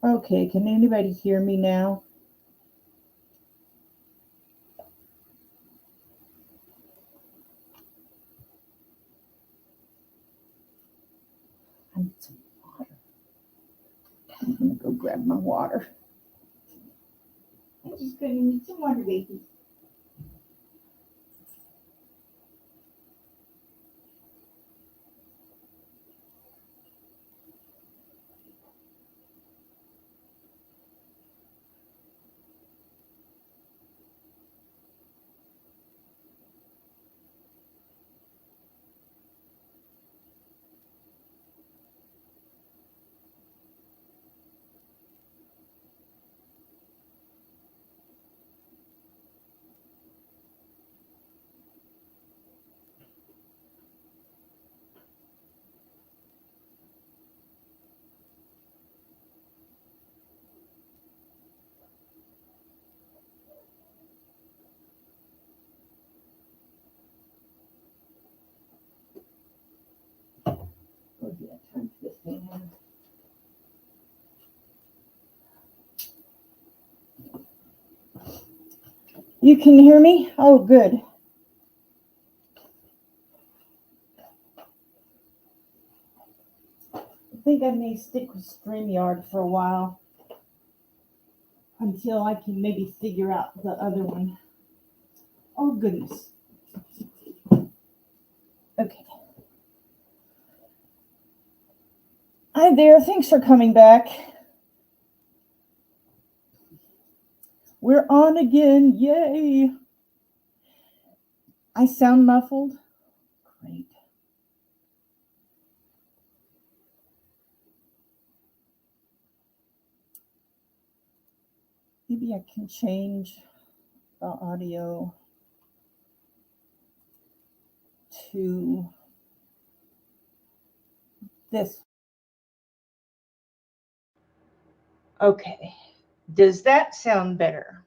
Okay, can anybody hear me now? I need some water. I'm gonna go grab my water. I'm just gonna need some water, baby. Oh yeah, turn this thing on. You can hear me? Oh, good. I think I may stick with StreamYard for a while until I can maybe figure out the other one. Oh, goodness. Okay. Hi there. Thanks for coming back. We're on again. Yay. I sound muffled. Great. Maybe I can change the audio to this. Okay. Does that sound better?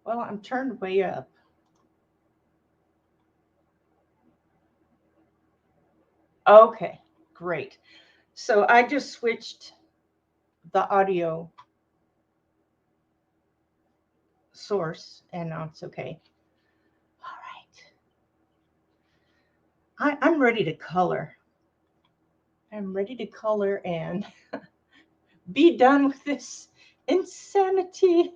Well, I'm turned way up. Okay, great. So I just switched the audio source and now it's okay. All right. I'm ready to color. I'm ready to color and be done with this insanity.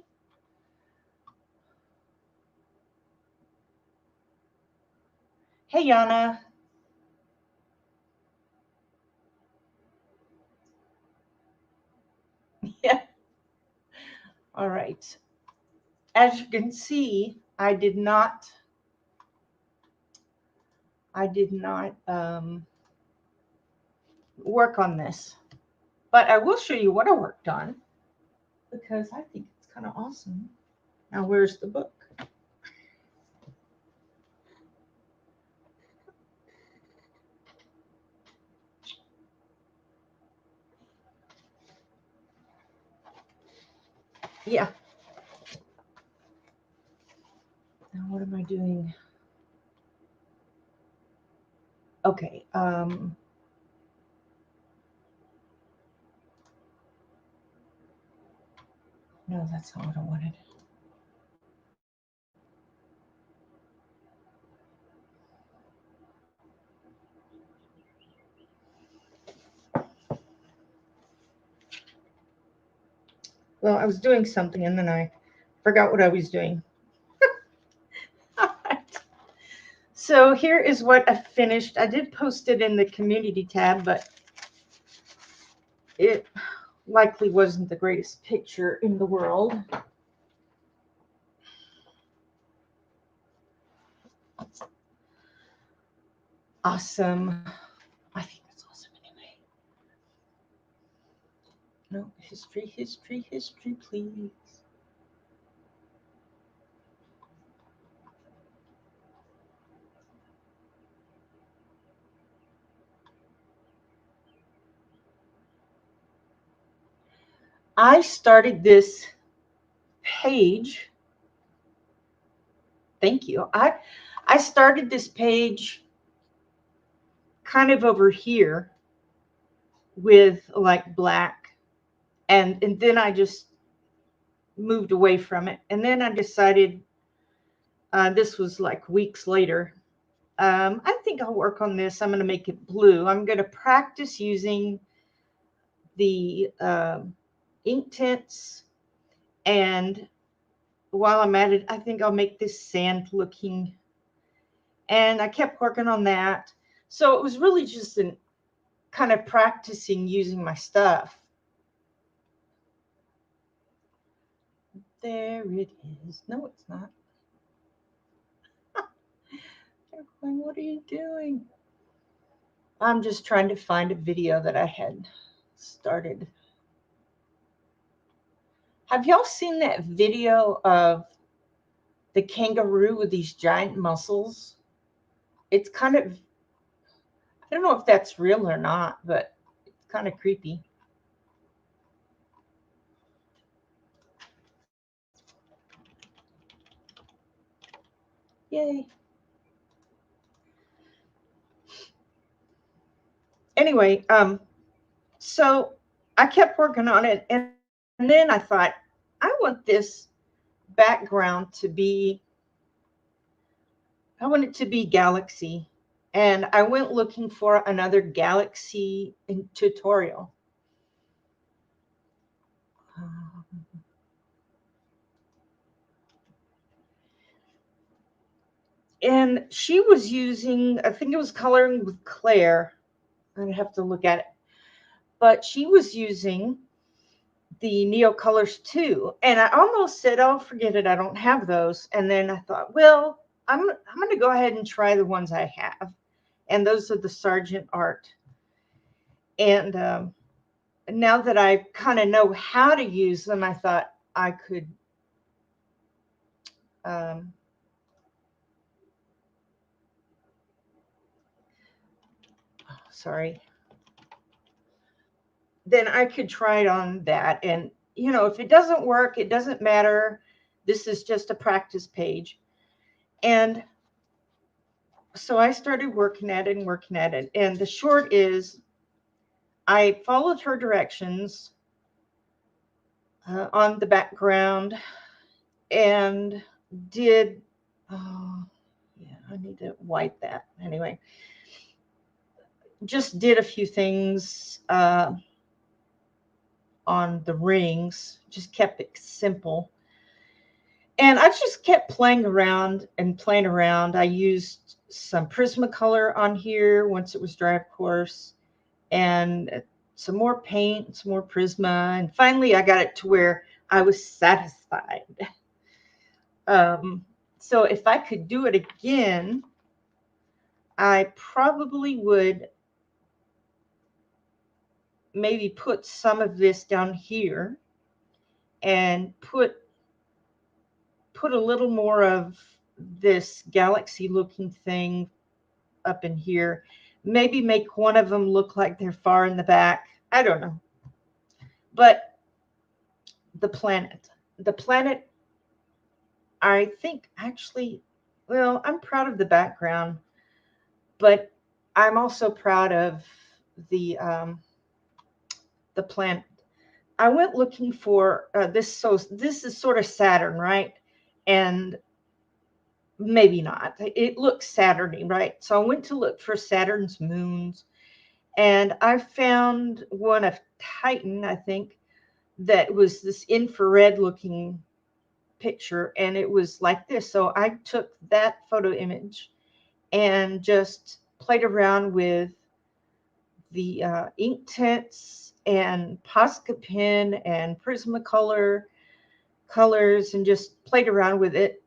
Hey, Yana. Yeah. All right. As you can see, I did not work on this, but I will show you what I worked on because I think it's kind of awesome. Now, where's the book? Yeah. Now, what am I doing? Okay. No, that's not what I wanted. Well, I was doing something and then I forgot what I was doing. All right. So here is what I finished. I did post it in the community tab, but it likely wasn't the greatest picture in the world. Awesome. I think that's awesome anyway. No, history, history, history, please. I started this page. Thank you. I started this page kind of over here with like black, and then I just moved away from it. And then I decided, this was like weeks later, I think I'll work on this. I'm going to make it blue. I'm going to practice using the Inktense, and while I'm at it, I think I'll make this sand looking, and I kept working on that. So it was really just an kind of practicing using my stuff. There it is. No, it's not. What are you doing? I'm just trying to find a video that I had started. Have y'all seen that video of the kangaroo with these giant muscles? It's kind of, I don't know if that's real or not, but it's kind of creepy. Yay. Anyway, so I kept working on it, and then I thought, I want this background to be, I want it to be galaxy. And I went looking for another galaxy tutorial. And she was using, I think it was Coloring with Claire. I'd have to look at it. But she was using the Neo Colors 2. And I almost said, oh, forget it, I don't have those. And then I thought, well, I'm going to go ahead and try the ones I have. And those are the Sargent Art. And now that I kind of know how to use them, I thought I could sorry. Then I could try it on that. And, you know, if it doesn't work, it doesn't matter. This is just a practice page. And so I started working at it and working at it. And the short is, I followed her directions on the background and did, oh, yeah, I need to wipe that. Anyway, just did a few things on the rings, just kept it simple. And I just kept playing around and playing around. I used some Prismacolor on here once it was dry, of course, and some more paint, some more Prisma. And finally, I got it to where I was satisfied. So if I could do it again, I probably would maybe put some of this down here and put a little more of this galaxy looking thing up in here. Maybe make one of them look like they're far in the back. I don't know. But the planet, I think actually, well, I'm proud of the background, but I'm also proud of the planet. I went looking for this. So this is sort of Saturn, right? And maybe not. It looks Saturny, right? So I went to look for Saturn's moons, and I found one of Titan, I think, that was this infrared looking picture, and it was like this. So I took that photo image and just played around with the Inktense and Posca pen and Prismacolor colors and just played around with it.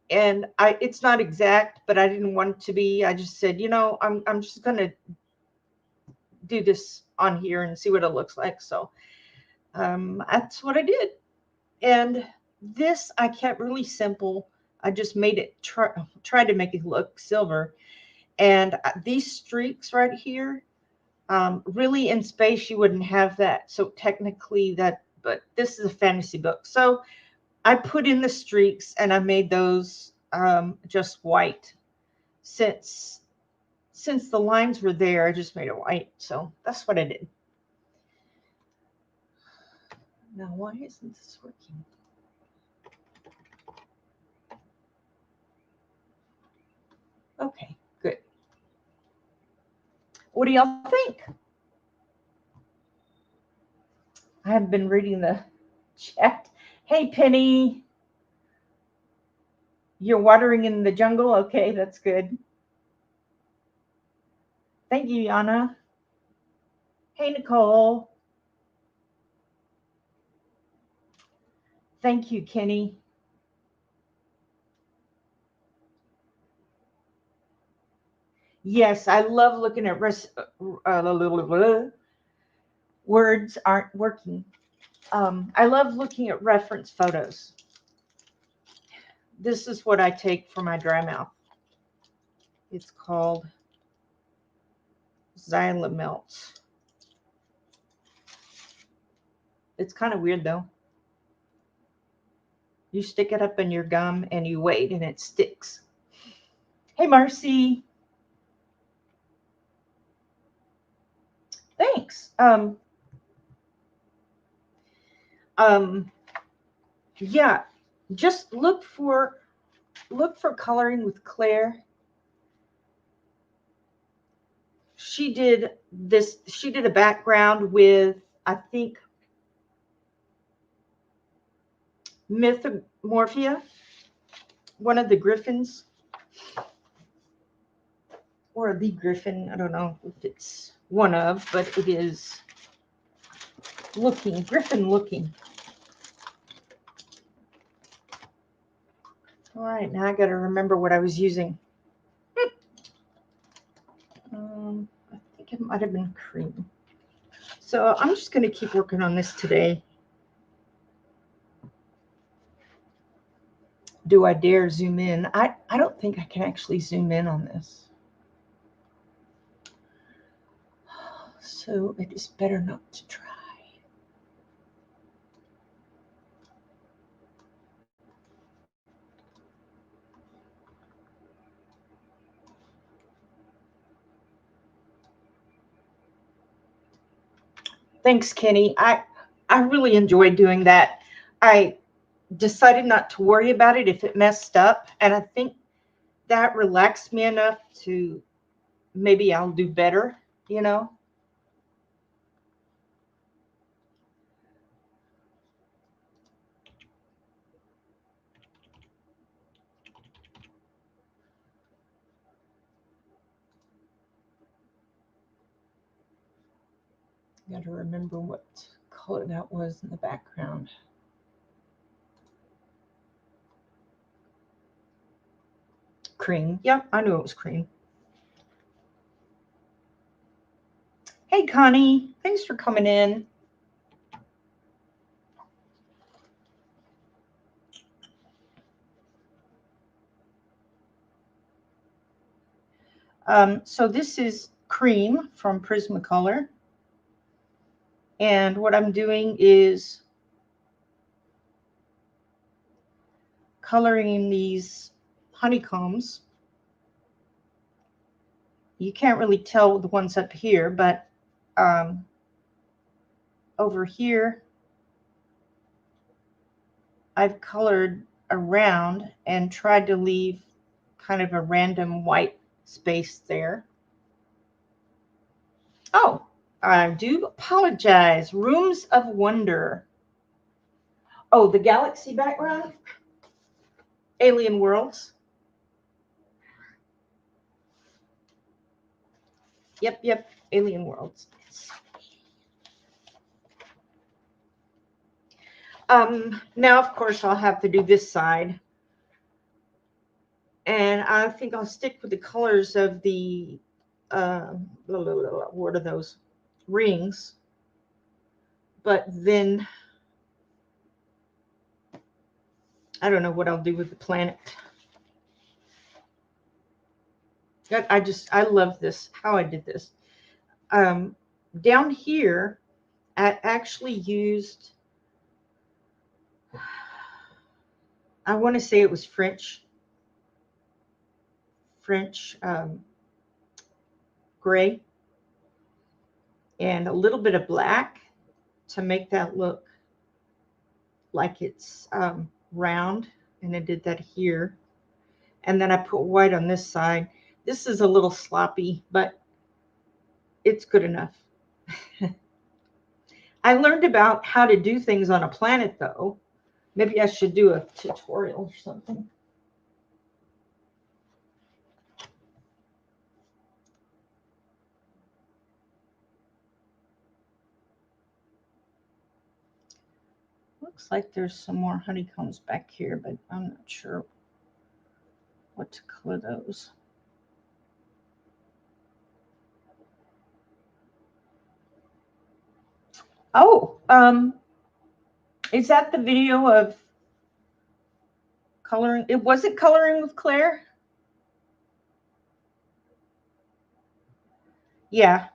And it's not exact, but I didn't want it to be. I just said, you know, I'm just going to do this on here and see what it looks like. So that's what I did. And this I kept really simple. I just made it, tried to make it look silver. And these streaks right here, really in space, you wouldn't have that. So technically but this is a fantasy book. So I put in the streaks and I made those just white. since the lines were there, I just made it white. So that's what I did. Now, why isn't this working? Okay, good. What do y'all think? I have been reading the chat. Hey, Penny. You're watering in the jungle? Okay, that's good. Thank you, Yana. Hey, Nicole. Thank you, Kenny. Yes, I love looking at words aren't working. I love looking at reference photos. This is what I take for my dry mouth. It's called Xylamelt. It's kind of weird though. You stick it up in your gum and you wait and it sticks. Hey, Marcy. Thanks. Yeah, just look for coloring with Claire. She did this. She did a background with, I think, Mythomorphia, one of the griffins, or the griffin. I don't know if it's one of, but it is griffin looking. All right, now I got to remember what I was using. I think it might have been cream. So I'm just going to keep working on this today. Do I dare zoom in? I don't think I can actually zoom in on this. So it is better not to try. Thanks, Kenny. I really enjoyed doing that. I decided not to worry about it if it messed up, and I think that relaxed me enough to maybe I'll do better, you know. Got to remember what color that was in the background. Cream. Yep, I knew it was cream. Hey, Connie. Thanks for coming in. So this is cream from Prismacolor. And what I'm doing is coloring these honeycombs. You can't really tell the ones up here, but over here, I've colored around and tried to leave kind of a random white space there. Oh, I do apologize. Rooms of Wonder. Oh, the galaxy background? Alien Worlds. Yep. Alien Worlds. Now, of course, I'll have to do this side. And I think I'll stick with the colors of the, what are those? Rings. But then, I don't know what I'll do with the planet. I love this, how I did this. Down here, I actually used, I want to say it was French French gray and a little bit of black to make that look like it's round. And I did that here. And then I put white on this side. This is a little sloppy, but it's good enough. I learned about how to do things on a planet, though. Maybe I should do a tutorial or something. Looks like there's some more honeycombs back here, but I'm not sure what to color those. Oh, is that the video of coloring? It wasn't Coloring with Claire? Yeah.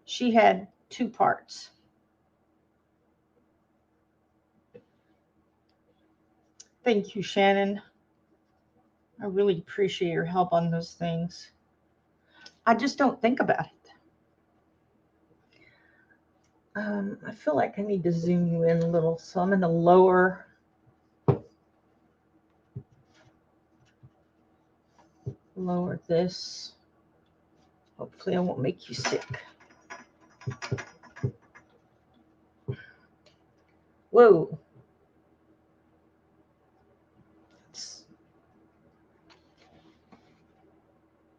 She had 2 parts. Thank you, Shannon. I really appreciate your help on those things. I just don't think about it. I feel like I need to zoom you in a little, so I'm going to lower this. Hopefully I won't make you sick. Whoa.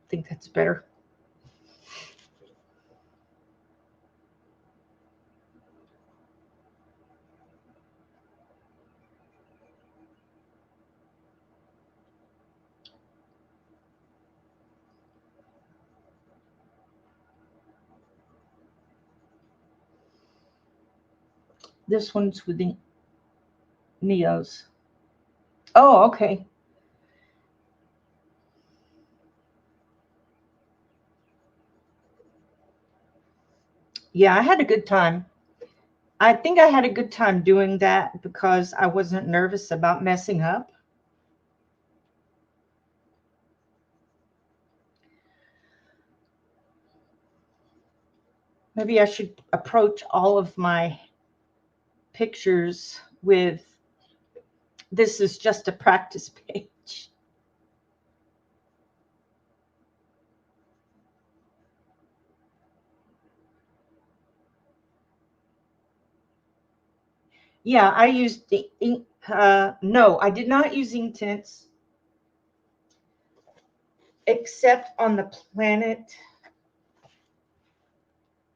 I think that's better. This one's with the Neos. Oh, okay. Yeah, I had a good time. I think I had a good time doing that because I wasn't nervous about messing up. Maybe I should approach all of my pictures with, this is just a practice page. Yeah, I used the ink. No, I did not use Inktense except on the planet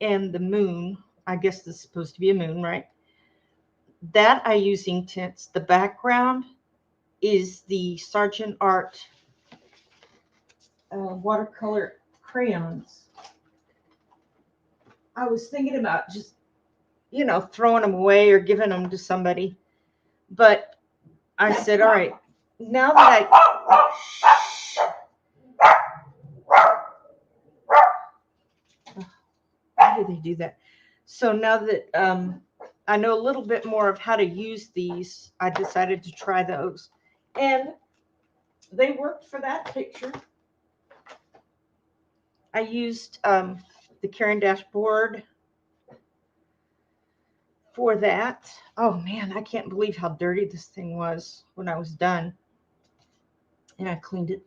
and the moon. I guess this is supposed to be a moon, right? That I use Inktense. The background is the Sargent Art watercolor crayons. I was thinking about just, throwing them away or giving them to somebody. But I said, all right, now that why do they do that? So now that I know a little bit more of how to use these, I decided to try those. And they worked for that picture. I used the Caran d'Ache board for that. Oh man, I can't believe how dirty this thing was when I was done. And I cleaned it.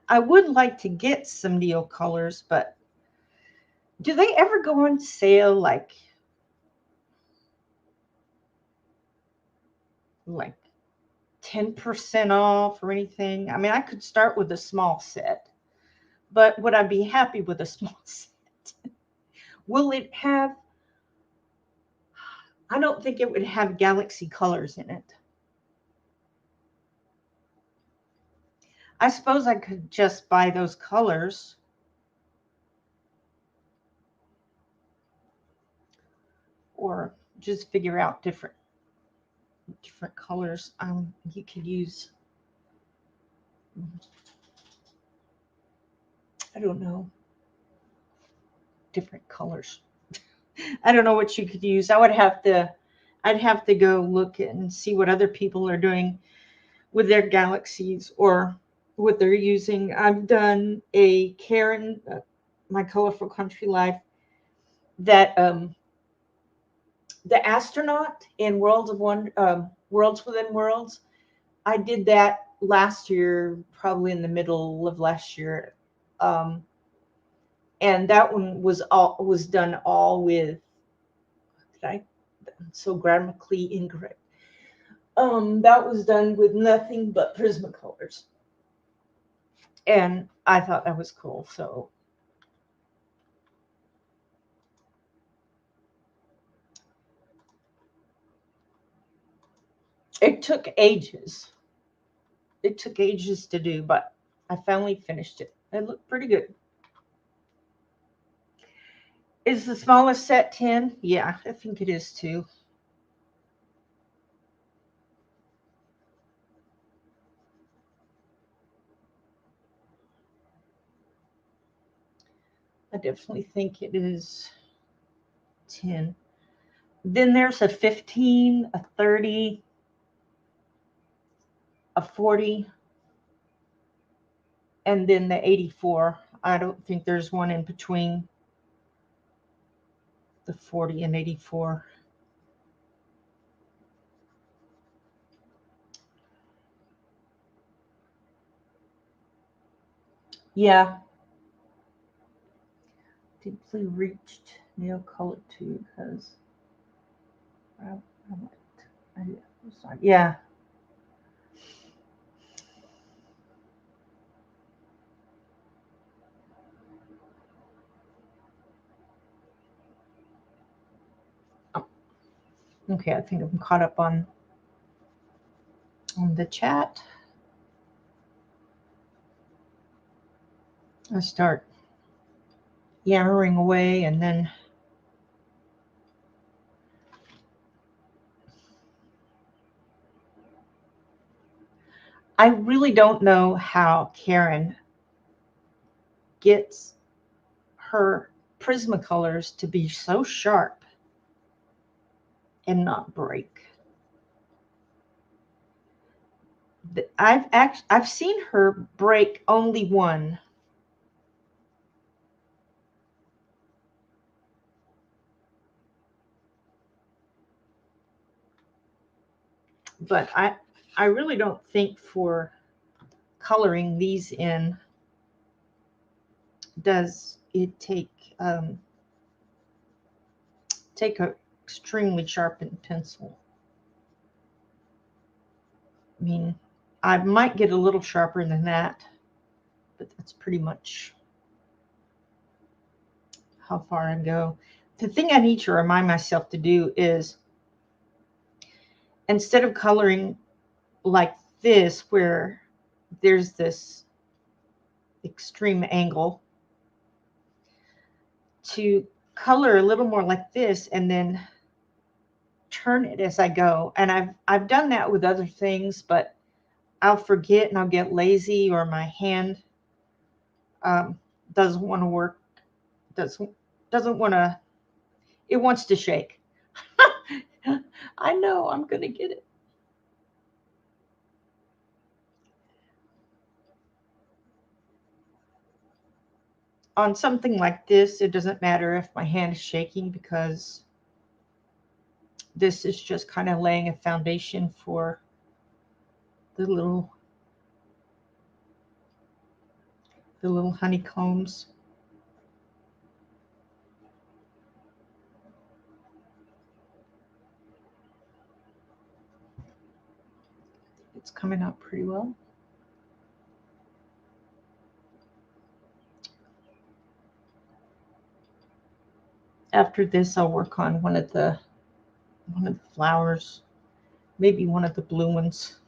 I would like to get some Neo colors, but do they ever go on sale like 10% off or anything? I mean, I could start with a small set, but would I be happy with a small set? Will it have, I don't think it would have Galaxy colors in it. I suppose I could just buy those colors. Or just figure out different colors you could use. I don't know. Different colors. I don't know what you could use. I would have to I'd have to go look and see what other people are doing with their galaxies or what they're using. I've done a Karen, My Colorful Country Life, that the astronaut in Worlds Within Worlds. I did that last year, probably in the middle of last year, and that one was done all with. I'm so grammatically incorrect. That was done with nothing but Prismacolors, and I thought that was cool. So it took ages. It took ages to do, but I finally finished it. It looked pretty good. Is the smallest set 10? Yeah, I think it is too. I definitely think it is 10. Then there's a 15, a 30, a 40, and then the 84. I don't think there's one in between the 40 and 84. Yeah. Deeply reached nail color too has. Yeah. Okay, I think I'm caught up on the chat. I start yammering away and then I really don't know how Karen gets her Prismacolors to be so sharp and not break. I've seen her break only one. But I really don't think for coloring these in does it take a extremely sharpened pencil. I mean, I might get a little sharper than that, but that's pretty much how far I go. The thing I need to remind myself to do is instead of coloring like this, where there's this extreme angle, to color a little more like this and then turn it as I go. And I've done that with other things, but I'll forget and I'll get lazy, or my hand doesn't want to work. Doesn't want to. It wants to shake. I know I'm gonna get it. On something like this, it doesn't matter if my hand is shaking because this is just kind of laying a foundation for the little honeycombs. It's coming out pretty well. After this, I'll work on one of the flowers, maybe one of the blue ones.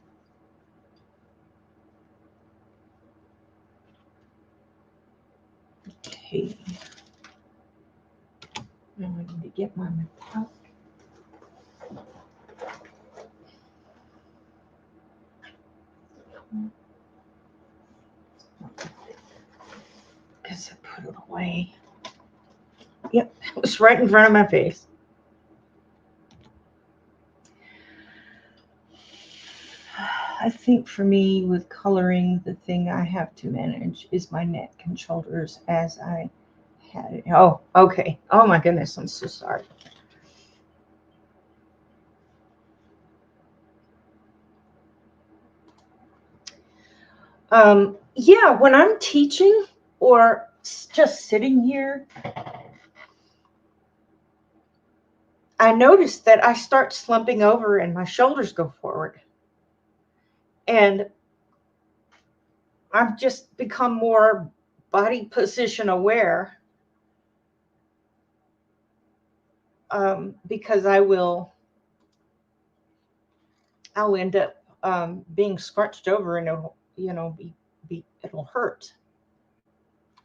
Okay. Now I need to get my metallic. Guess I put it away. Yep, it was right in front of my face. I think for me with coloring, the thing I have to manage is my neck and shoulders as I had it. Oh, okay. Oh my goodness, I'm so sorry. Yeah, when I'm teaching or just sitting here, I notice that I start slumping over and my shoulders go forward. And I've just become more body position aware, because I'll end up being scrunched over and it'll, it'll hurt.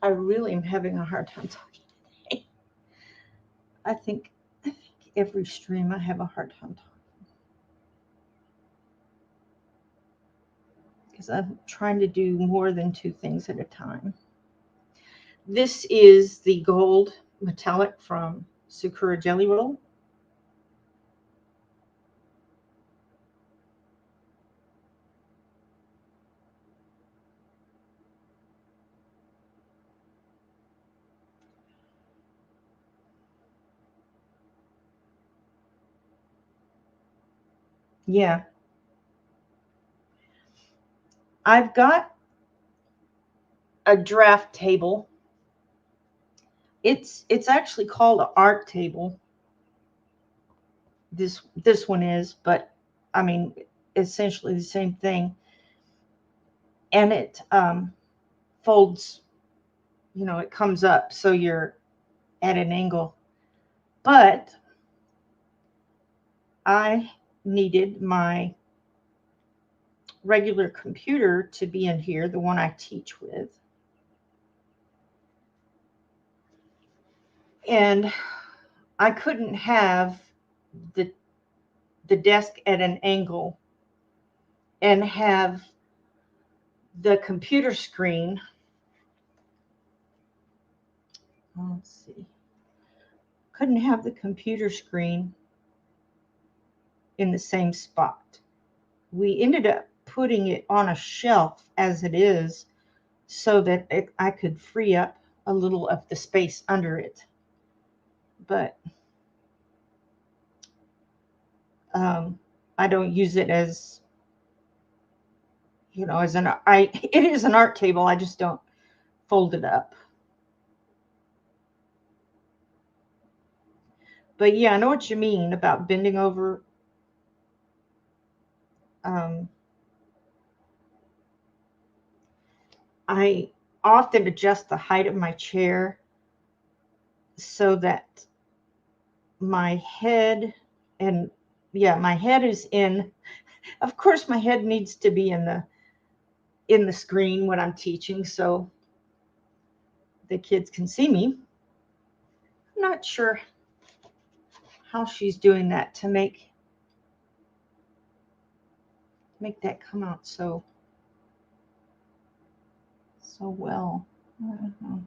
I really am having a hard time talking today. I think every stream I have a hard time talking because I'm trying to do more than two things at a time. This is the gold metallic from Sakura Jelly Roll. Yeah, I've got a draft table. It's actually called an art table. This one is, but I mean, essentially the same thing. And it folds, it comes up so you're at an angle. But I needed my regular computer to be in here, the one I teach with. And I couldn't have the desk at an angle and have the computer screen. Let's see. Couldn't have the computer screen in the same spot. We ended up putting it on a shelf as it is so that I could free up a little of the space under it. But I don't use it as, as it is an art table. I just don't fold it up. But yeah, I know what you mean about bending over. I often adjust the height of my chair so that my head my head is in. Of course, my head needs to be in the screen when I'm teaching so the kids can see me. I'm not sure how she's doing that to make that come out so well. I don't know.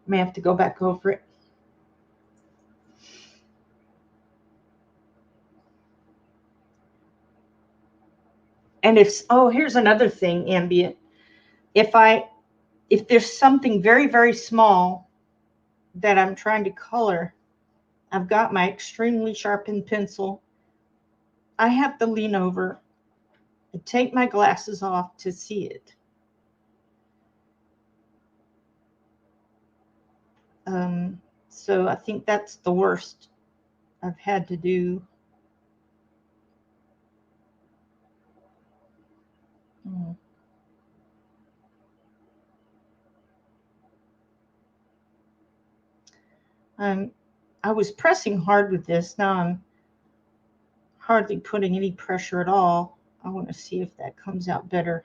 May have to go back over it. And here's another thing, ambient. If there's something very, very small that I'm trying to color, I've got my extremely sharpened pencil. I have to lean over and take my glasses off to see it. So I think that's the worst I've had to do. I was pressing hard with this. Now I'm hardly putting any pressure at all. I want to see if that comes out better.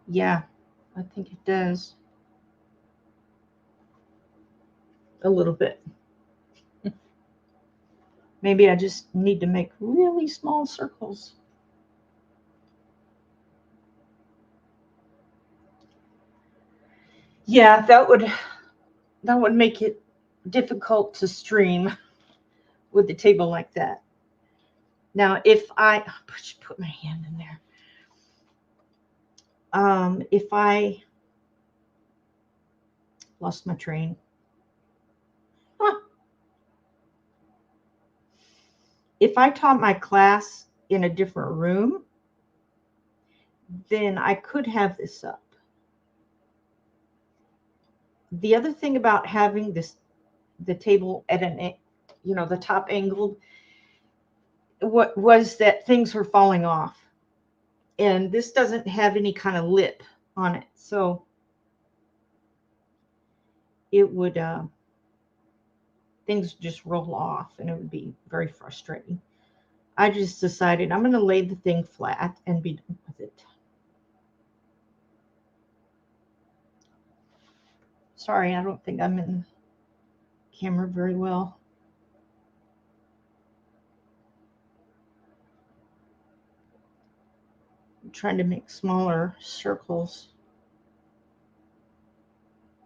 Yeah, I think it does. A little bit. Maybe I just need to make really small circles. Yeah, that would make it difficult to stream with the table like that. Now, if I just put my hand in there, if I lost my train, if I taught my class in a different room, then I could have this up. The other thing about having the table at an, the top angled, what was that things were falling off, and this doesn't have any kind of lip on it, so it would things just roll off, and it would be very frustrating. I just decided I'm going to lay the thing flat and be done with it. Sorry, I don't think I'm in the camera very well. I'm trying to make smaller circles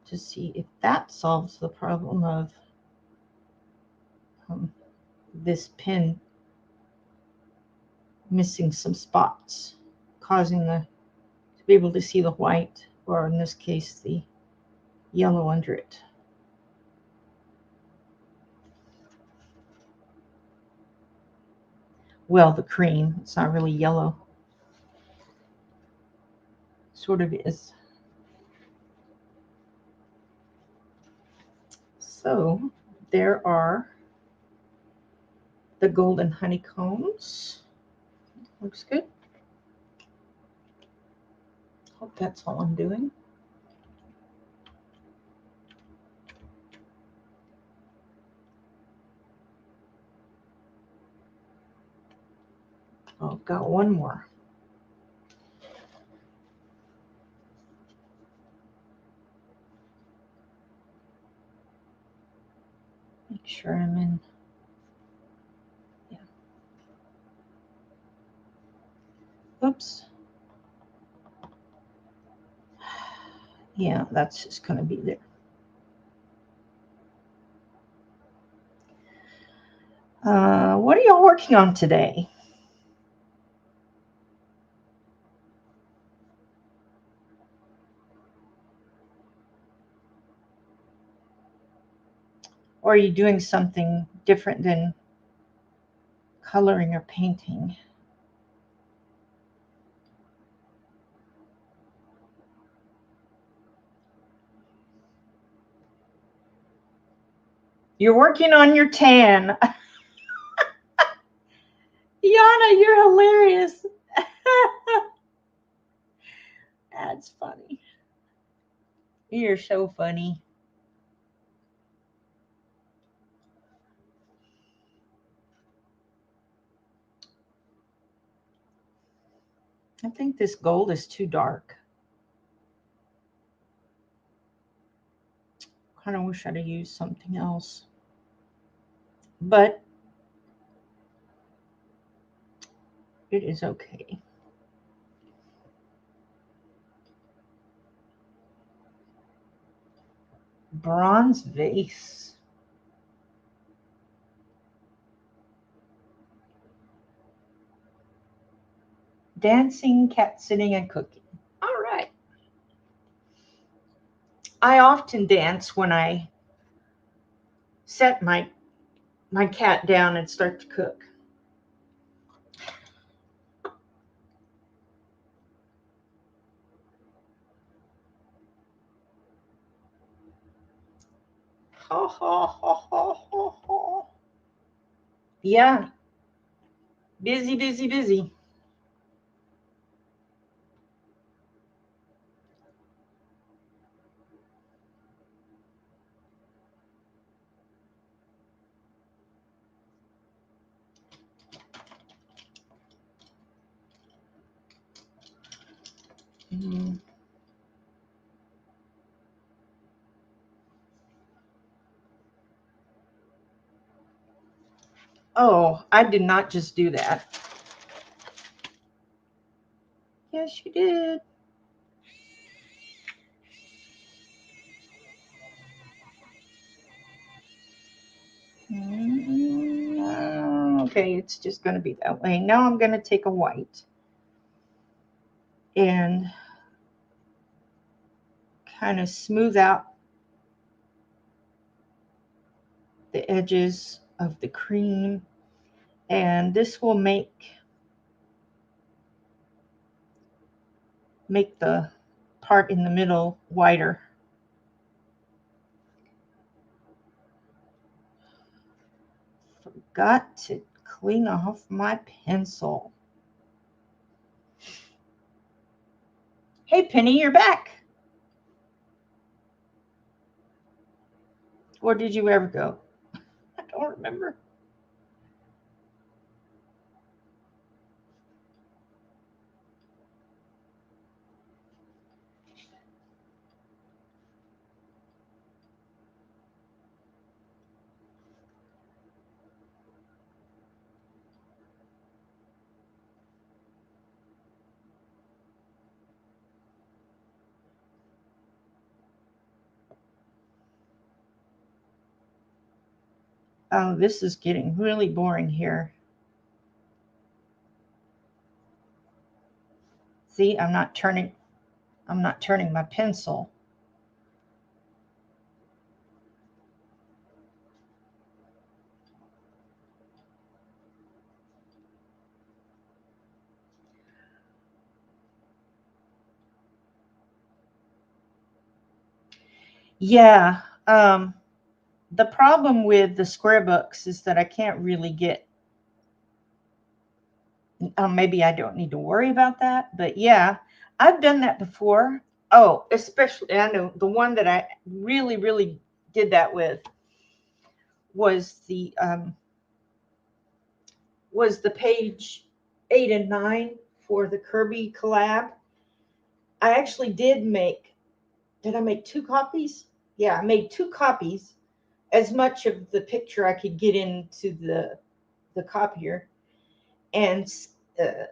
to see if that solves the problem of this pin missing some spots, causing to be able to see the white, or in this case, the yellow under it. Well, the cream, it's not really yellow. Sort of is. So there are the golden honeycombs. Looks good. Hope that's all I'm doing. Oh, I've got one more. Make sure I'm in. Yeah. Oops. Yeah, that's just going to be there. What are y'all working on today? Or are you doing something different than coloring or painting? You're working on your tan. Yana, you're hilarious. That's funny. You're so funny. I think this gold is too dark. Kind of wish I'd have used something else. But it is okay. Bronze vase. Dancing, cat sitting, and cooking. All right. I often dance when I set my cat down and start to cook. Ha ha ha ha ha ha. Yeah. Busy, busy, busy. Mm. Oh, I did not just do that. Yes, you did. okay, it's just going to be that way. Now I'm going to take a white and kind of smooth out the edges of the cream, and this will make the part in the middle whiter. Forgot to clean off my pencil. Hey Penny, you're back. Or did you ever go? I don't remember. Oh, this is getting really boring here. See, I'm not turning my pencil. Yeah, the problem with the square books is that I can't really get, maybe I don't need to worry about that, but yeah, I've done that before. Oh, especially, I know the one that I really, really did that with was the page 8 and 9 for the Kirby collab. I actually did I make 2 copies? Yeah, I made 2 copies, as much of the picture I could get into the copier, and uh,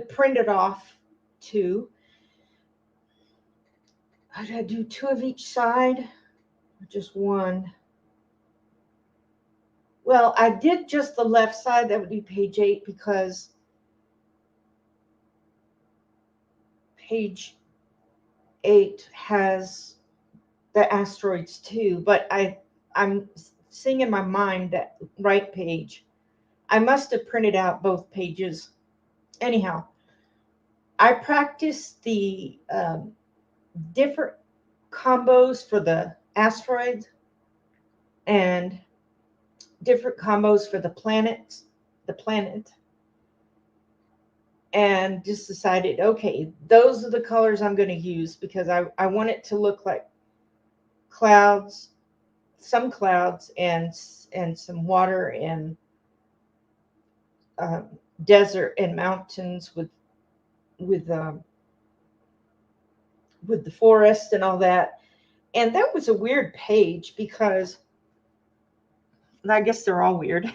printed off 2. Did I do 2 of each side or just 1? Well, I did just the left side. That would be page 8, because page 8 has the asteroids too, but I'm seeing in my mind that right page. I must have printed out both pages. Anyhow, I practiced the different combos for the asteroids and different combos for the planet, and just decided, okay, those are the colors I'm going to use, because I want it to look like clouds, some clouds, and some water, and desert and mountains with the forest and all that. And that was a weird page, because I guess they're all weird.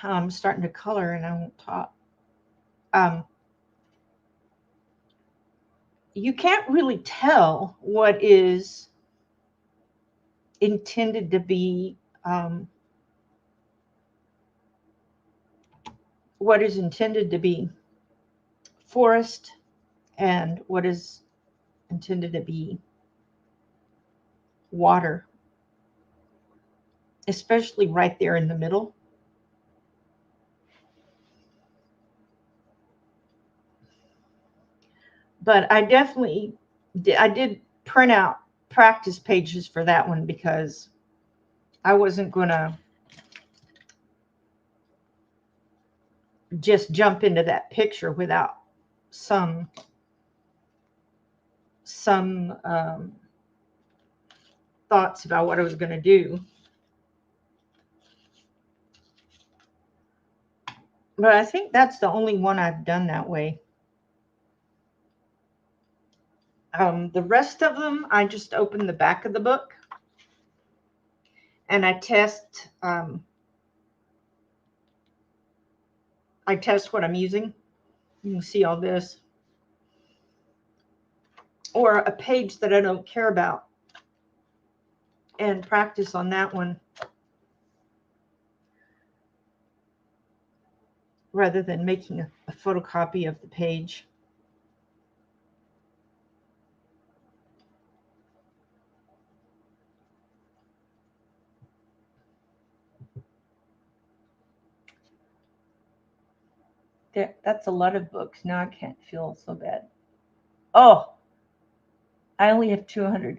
I'm starting to color and I won't talk. You can't really tell what is intended to be forest and what is intended to be water, especially right there in the middle. But I did print out practice pages for that one, because I wasn't going to just jump into that picture without some thoughts about what I was going to do. But I think that's the only one I've done that way. The rest of them, I just open the back of the book and I test what I'm using. You can see all this. Or a page that I don't care about, and practice on that one rather than making a photocopy of the page. There, that's a lot of books. Now I can't feel so bad. Oh, I only have 200.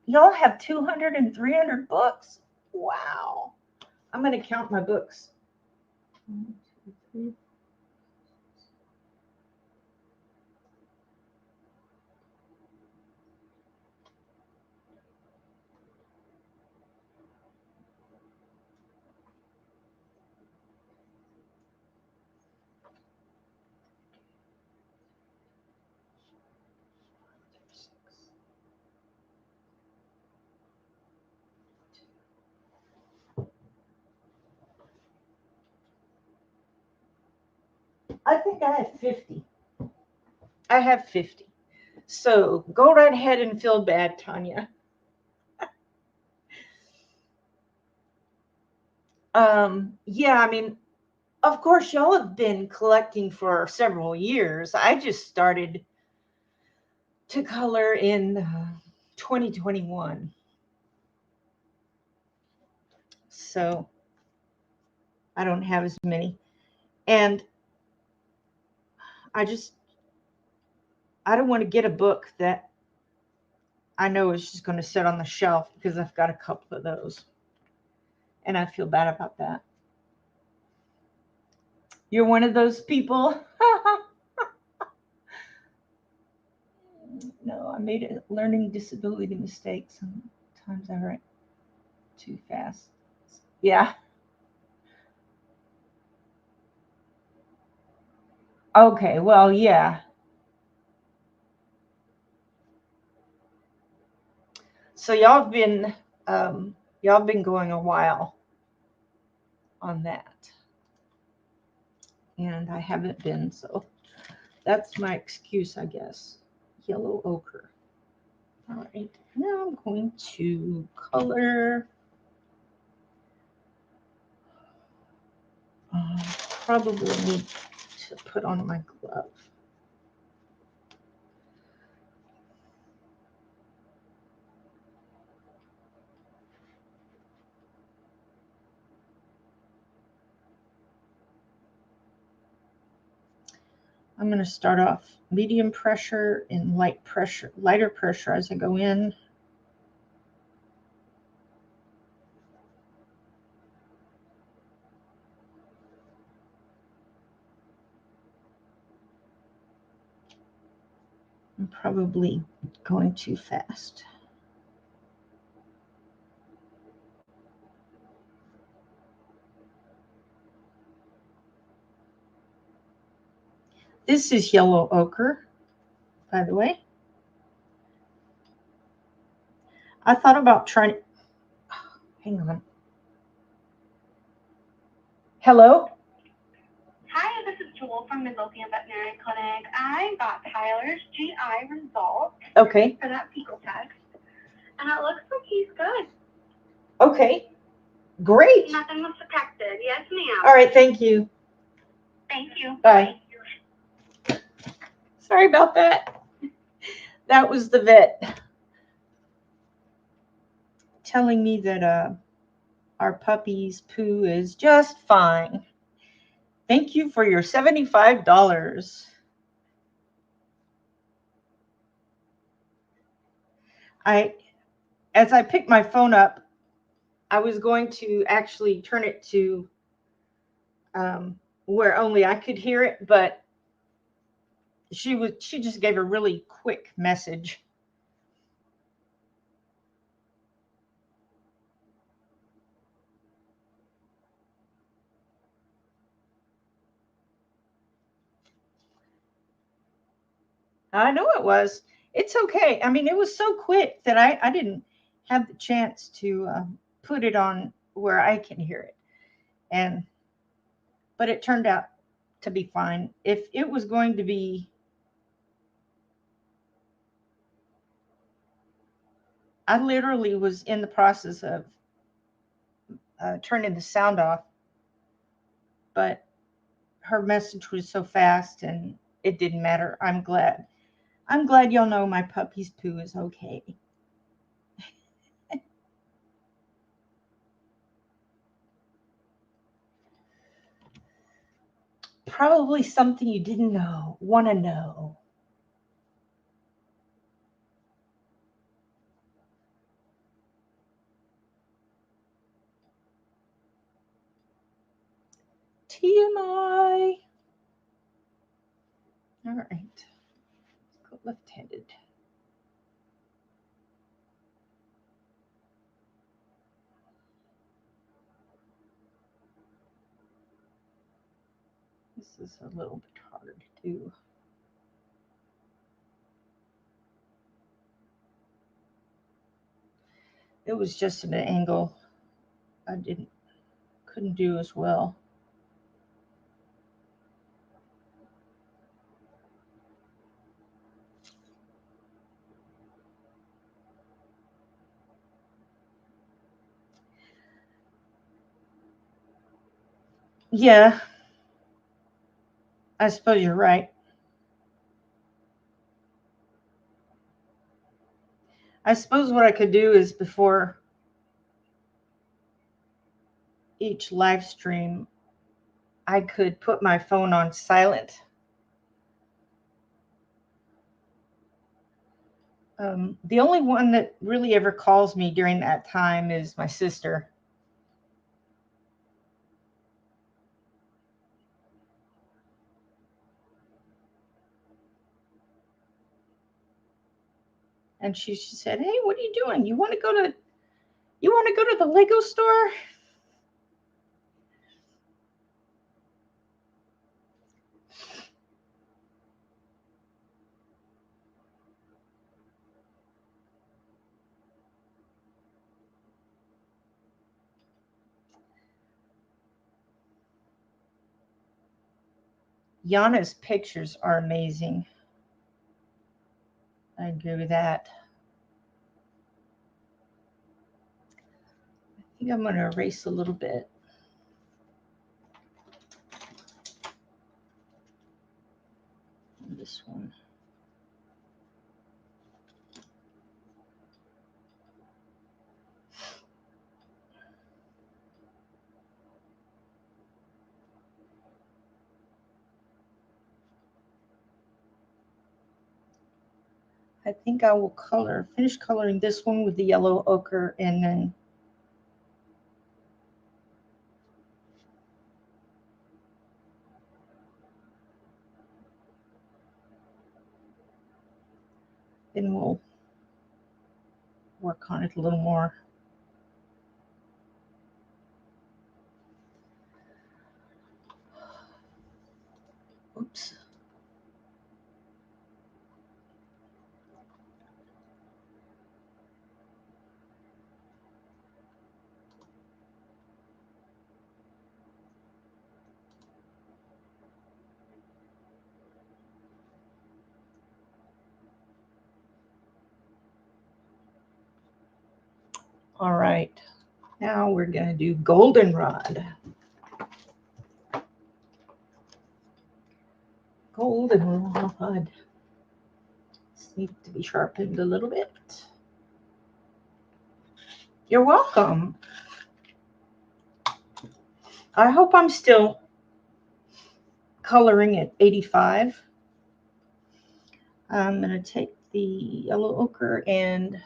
Y'all have 200 and 300 books? Wow. I'm going to count my books. 1, 2, 3. I think I have 50. I have 50. So go right ahead and feel bad, Tanya. Yeah, I mean, of course, y'all have been collecting for several years. I just started to color in 2021. So I don't have as many. And I don't want to get a book that I know is just going to sit on the shelf because I've got a couple of those. And I feel bad about that. You're one of those people. No, I made a learning disability mistake. Sometimes I write too fast. Yeah. Okay, well, yeah. So y'all been going a while on that. And I haven't been, so that's my excuse, I guess. Yellow ochre. All right, now I'm going to color. Probably need to put on my glove. I'm going to start off medium pressure and lighter pressure as I go in. I'm probably going too fast. This is yellow ochre, by the way. I thought about trying. Hang on. Hello? Hi, this is Jewel from Midlothian Veterinary Clinic. I got Tyler's GI results Okay. for that fecal test, and it looks like he's good. Okay. Great. Nothing was detected. Yes, ma'am. All right. Thank you. Thank you. Bye. Sorry about that. That was the vet telling me that our puppy's poo is just fine. Thank you for your $75. As I picked my phone up, I was going to actually turn it to where only I could hear it, but she just gave a really quick message. I know it was. It's okay. I mean, it was so quick that I didn't have the chance to put it on where I can hear it. But it turned out to be fine. If it was going to be, I literally was in the process of turning the sound off, but her message was so fast and it didn't matter. I'm glad. I'm glad y'all know my puppy's poo is okay. Probably something you didn't want to know. TMI. All right. Let's go left-handed. This is a little bit harder to do. It was just an angle I couldn't do as well. Yeah, I suppose you're right. I suppose what I could do is before each live stream, I could put my phone on silent. The only one that really ever calls me during that time is my sister. And she said, "Hey, what are you doing? You want to go to the Lego store?" Yana's pictures are amazing. I agree with that. I think I'm going to erase a little bit. This one. I think I will finish coloring this one with the yellow ochre, and then we'll work on it a little more. Oops. All right. Now we're going to do goldenrod. Goldenrod. This needs to be sharpened a little bit. You're welcome. I hope I'm still coloring at 85. I'm going to take the yellow ochre and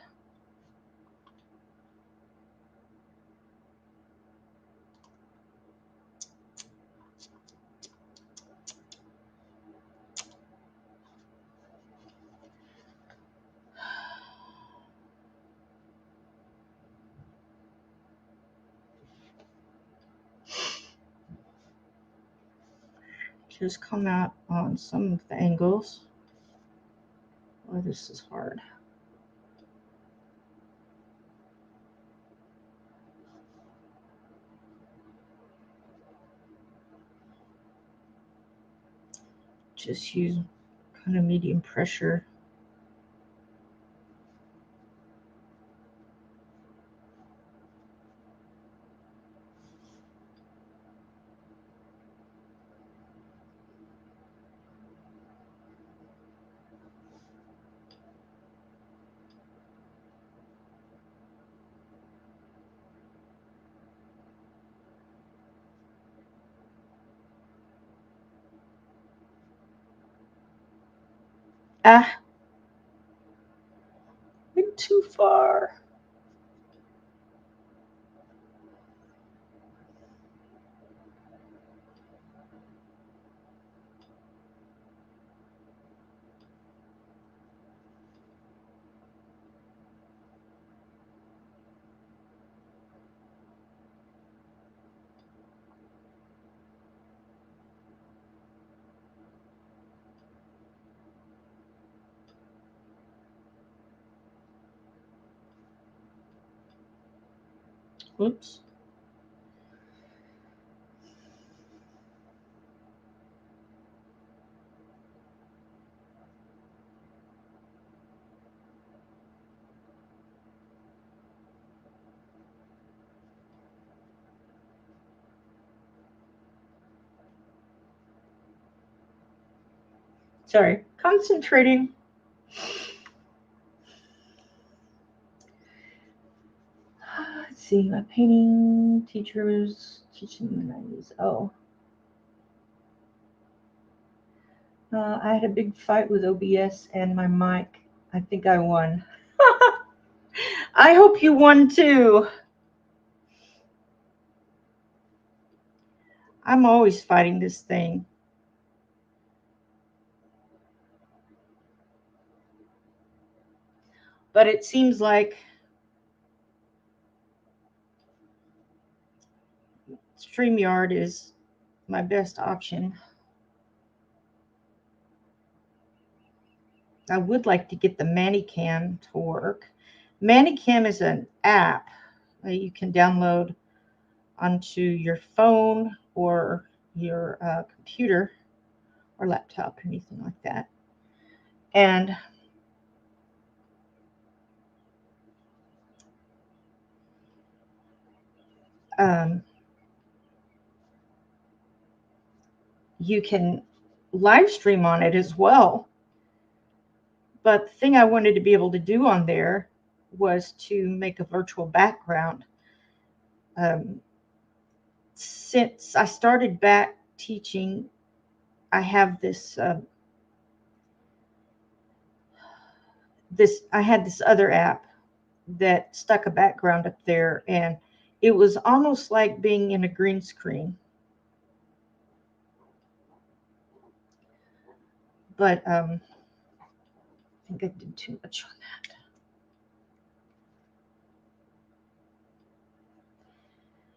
just come out on some of the angles. Oh, this is hard. Just use kind of medium pressure. Ah, went too far. Oops. Sorry, concentrating. Let's see, my painting teacher was teaching in the 90s. Oh. I had a big fight with OBS and my mic. I think I won. I hope you won too. I'm always fighting this thing. But it seems like StreamYard is my best option. I would like to get the ManyCam to work. ManyCam is an app that you can download onto your phone or your computer or laptop, anything like that. And you can live stream on it as well. But the thing I wanted to be able to do on there was to make a virtual background. Since I started back teaching, I have this I had this other app that stuck a background up there, and it was almost like being in a green screen. But I think I did too much on that.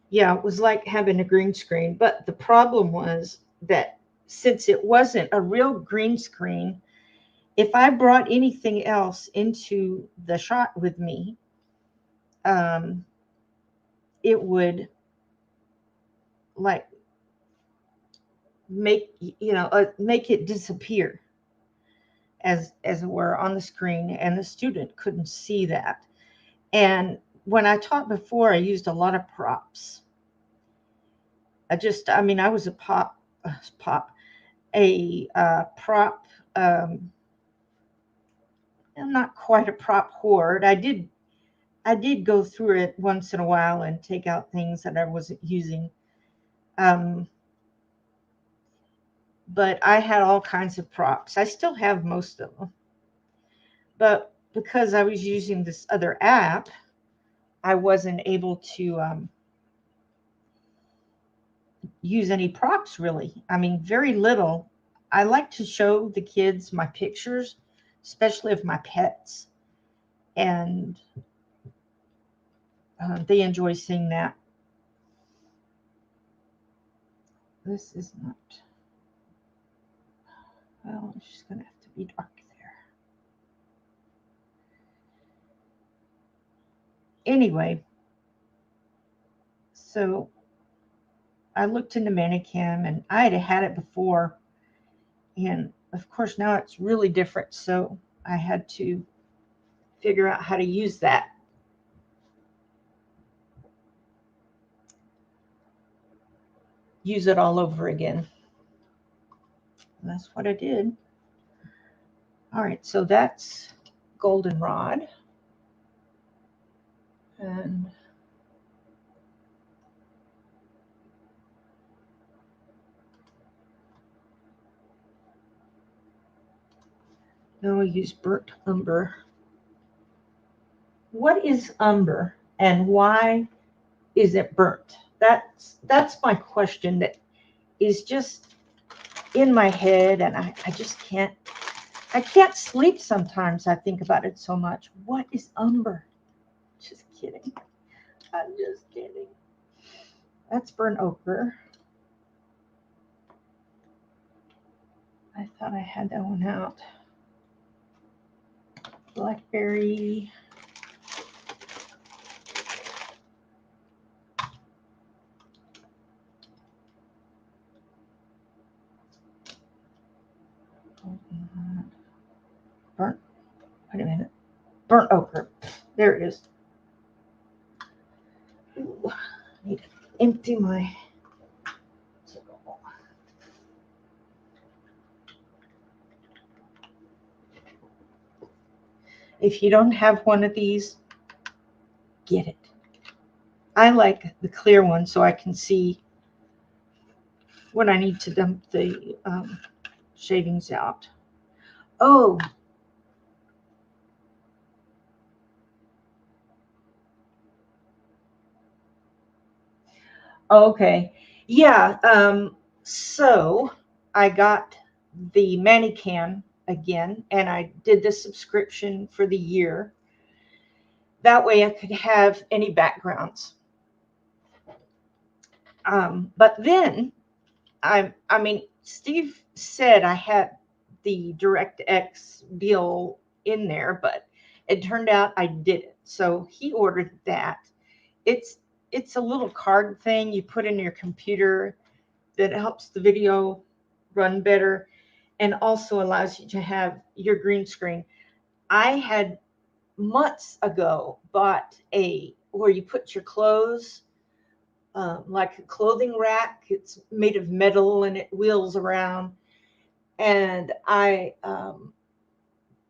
Yeah, it was like having a green screen. But the problem was that since it wasn't a real green screen, if I brought anything else into the shot with me, it would like make make it disappear as it were on the screen, and the student couldn't see that. And when I taught before, I used a lot of props. I was a prop. I'm not quite a prop hoard. I did go through it once in a while and take out things that I wasn't using. But I had all kinds of props. I still have most of them. But because I was using this other app, I wasn't able to use any props really. I mean, very little. I like to show the kids my pictures, especially of my pets, and they enjoy seeing that. This is not, well, it's just going to have to be dark there. Anyway, so I looked into ManyCam, and I had it before, and of course now it's really different, so I had to figure out how to use that. Use it all over again. And that's what I did. All right, so that's goldenrod. And No, I use burnt umber. What is umber and why is it burnt? That's my question that is just in my head, and I just I can't sleep sometimes. I think about it so much. What is umber? Just kidding. I'm just kidding. That's burnt ochre. I thought I had that one out. Blackberry. Burnt. Wait a minute. Burnt ochre. There it is. Ooh, I need to empty my. If you don't have one of these, get it. I like the clear one so I can see when I need to dump the shavings out. Oh, okay. Yeah. So I got the Manicam again, and I did the subscription for the year. That way I could have any backgrounds. But then I mean, Steve said I had the DirectX deal in there, but it turned out I didn't. So he ordered that. It's it's a little card thing you put in your computer that helps the video run better and also allows you to have your green screen. I had months ago bought a where you put your clothes, like a clothing rack. It's made of metal and it wheels around. And I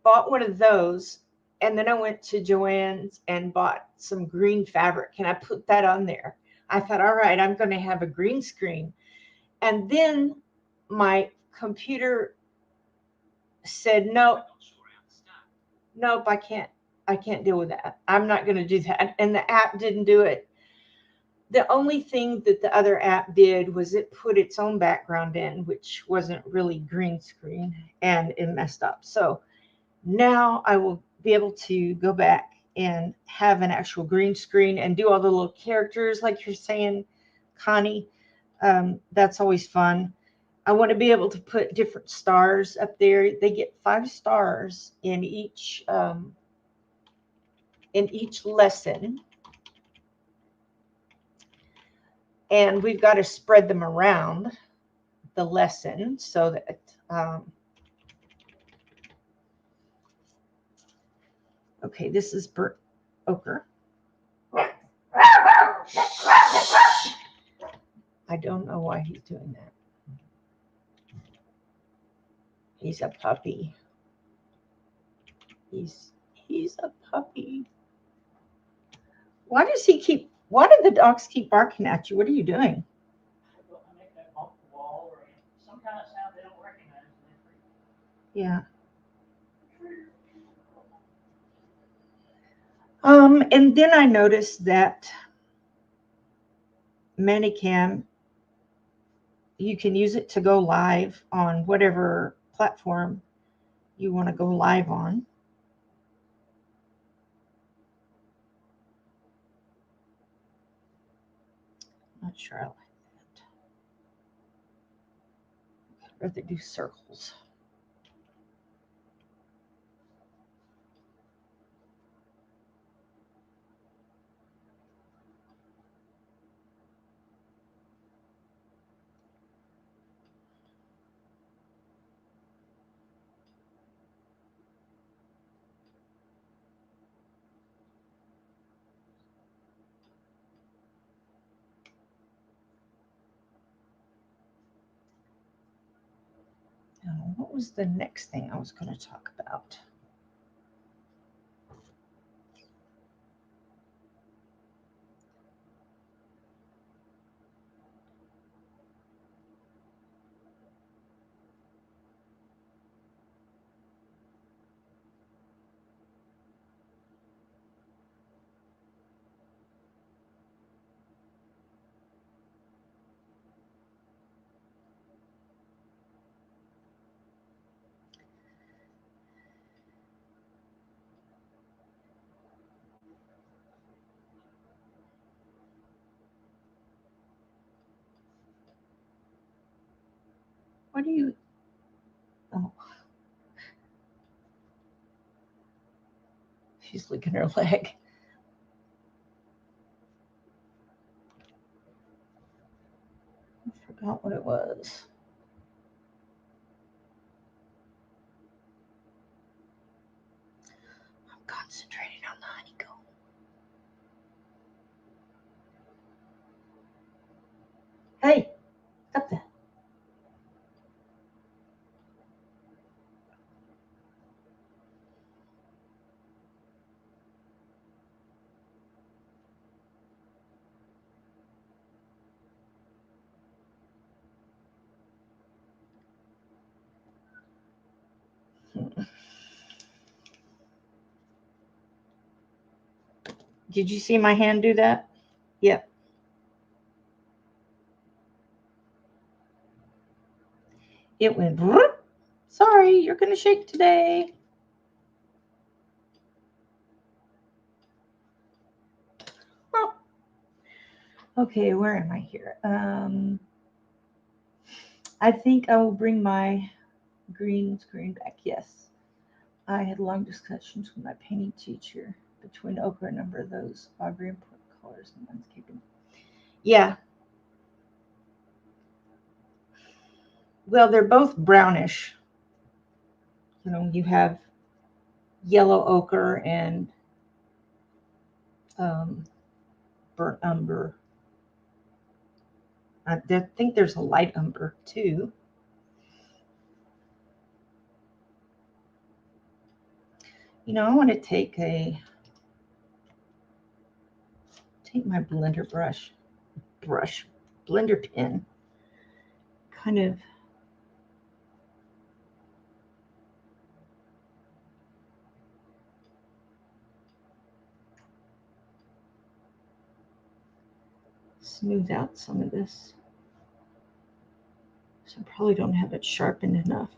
bought one of those. And then I went to Joann's and bought some green fabric and I put that on there. I thought, all right, I'm going to have a green screen. And then my computer said, nope, I can't deal with that. I'm not going to do that. And the app didn't do it. The only thing that the other app did was it put its own background in, which wasn't really green screen, and it messed up. So now I will be able to go back and have an actual green screen and do all the little characters like you're saying, Connie. That's always fun. I want to be able to put different stars up there. They get 5 stars in each lesson, and we've got to spread them around the lesson so that okay, this is burnt ochre. I don't know why he's doing that. He's a puppy. He's a puppy. Why do the dogs keep barking at you? What are you doing? Yeah. And then I noticed that Manicam, you can use it to go live on whatever platform you want to go live on. Not sure I like that. I'd rather do circles. Now, what was the next thing I was going to talk about? What do you? Oh, she's licking her leg. I forgot what it was. I'm concentrating on the honeycomb. Hey, stop that. Did you see my hand do that? Yep. It went. Whoop. Sorry, you're gonna shake today. Oh. Okay, where am I here? I think I will bring my green screen back. Yes. I had long discussions with my painting teacher between ochre and a number of those are very important colors in landscaping. Yeah. Well, they're both brownish. You know, you have yellow ochre and burnt umber. I think there's a light umber too. You know, I want to take my blender blender pen, kind of smooth out some of this. So I probably don't have it sharpened enough,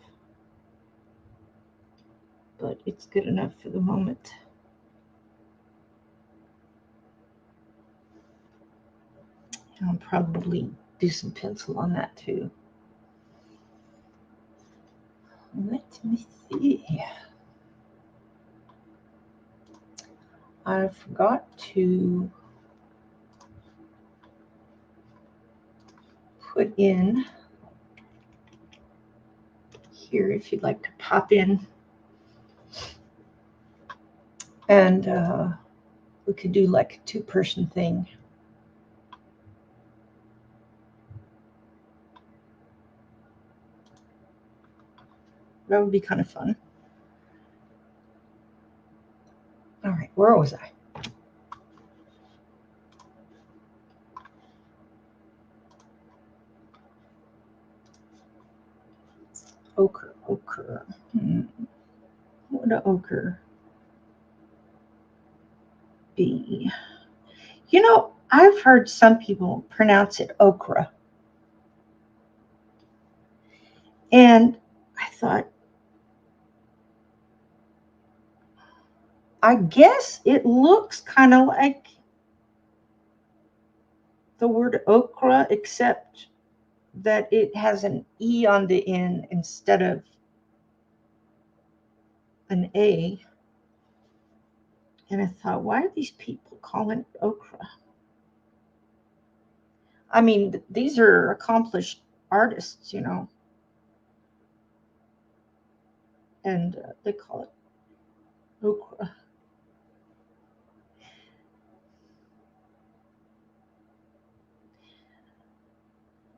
but it's good enough for the moment. I'll probably do some pencil on that too. Let me see. I forgot to put in here if you'd like to pop in. And we could do like a two-person thing. That would be kind of fun. All right, where was I? Ochre. What would ochre be? You know, I've heard some people pronounce it okra. And I thought, I guess it looks kind of like the word okra, except that it has an E on the end instead of an A. And I thought, why are these people calling it okra? I mean, these are accomplished artists, you know, and they call it okra.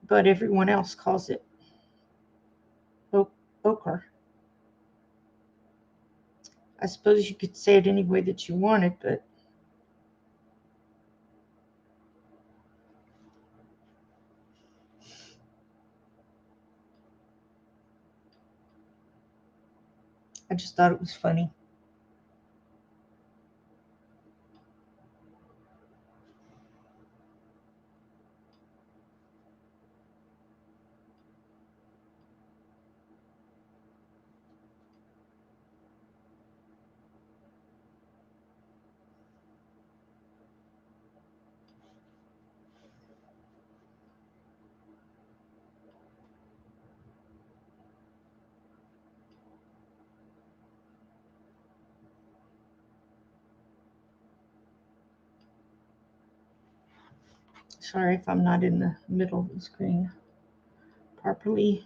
But everyone else calls it okra. I suppose you could say it any way that you wanted, but I just thought it was funny. Sorry if I'm not in the middle of the screen properly.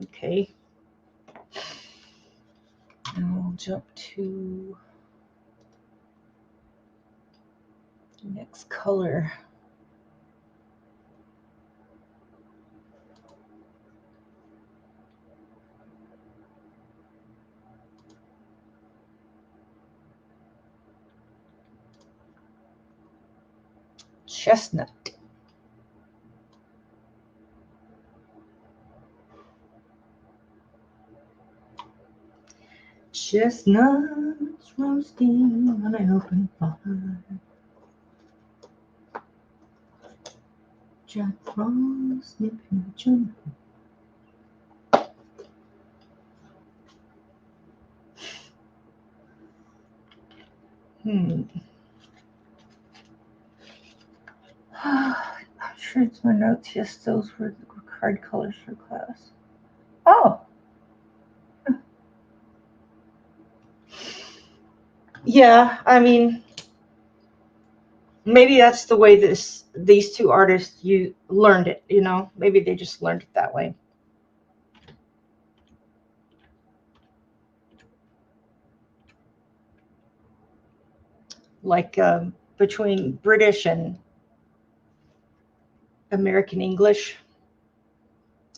Okay. And we'll jump to the next color. Chestnut. Chestnuts roasting on an open fire. Jack Frost nipping the jungle. I'm sure it's my notes. Yes, those were the card colors for class. Oh. Yeah, I mean, maybe that's the way these two artists learned it, you know? Maybe they just learned it that way. Like between British and American English,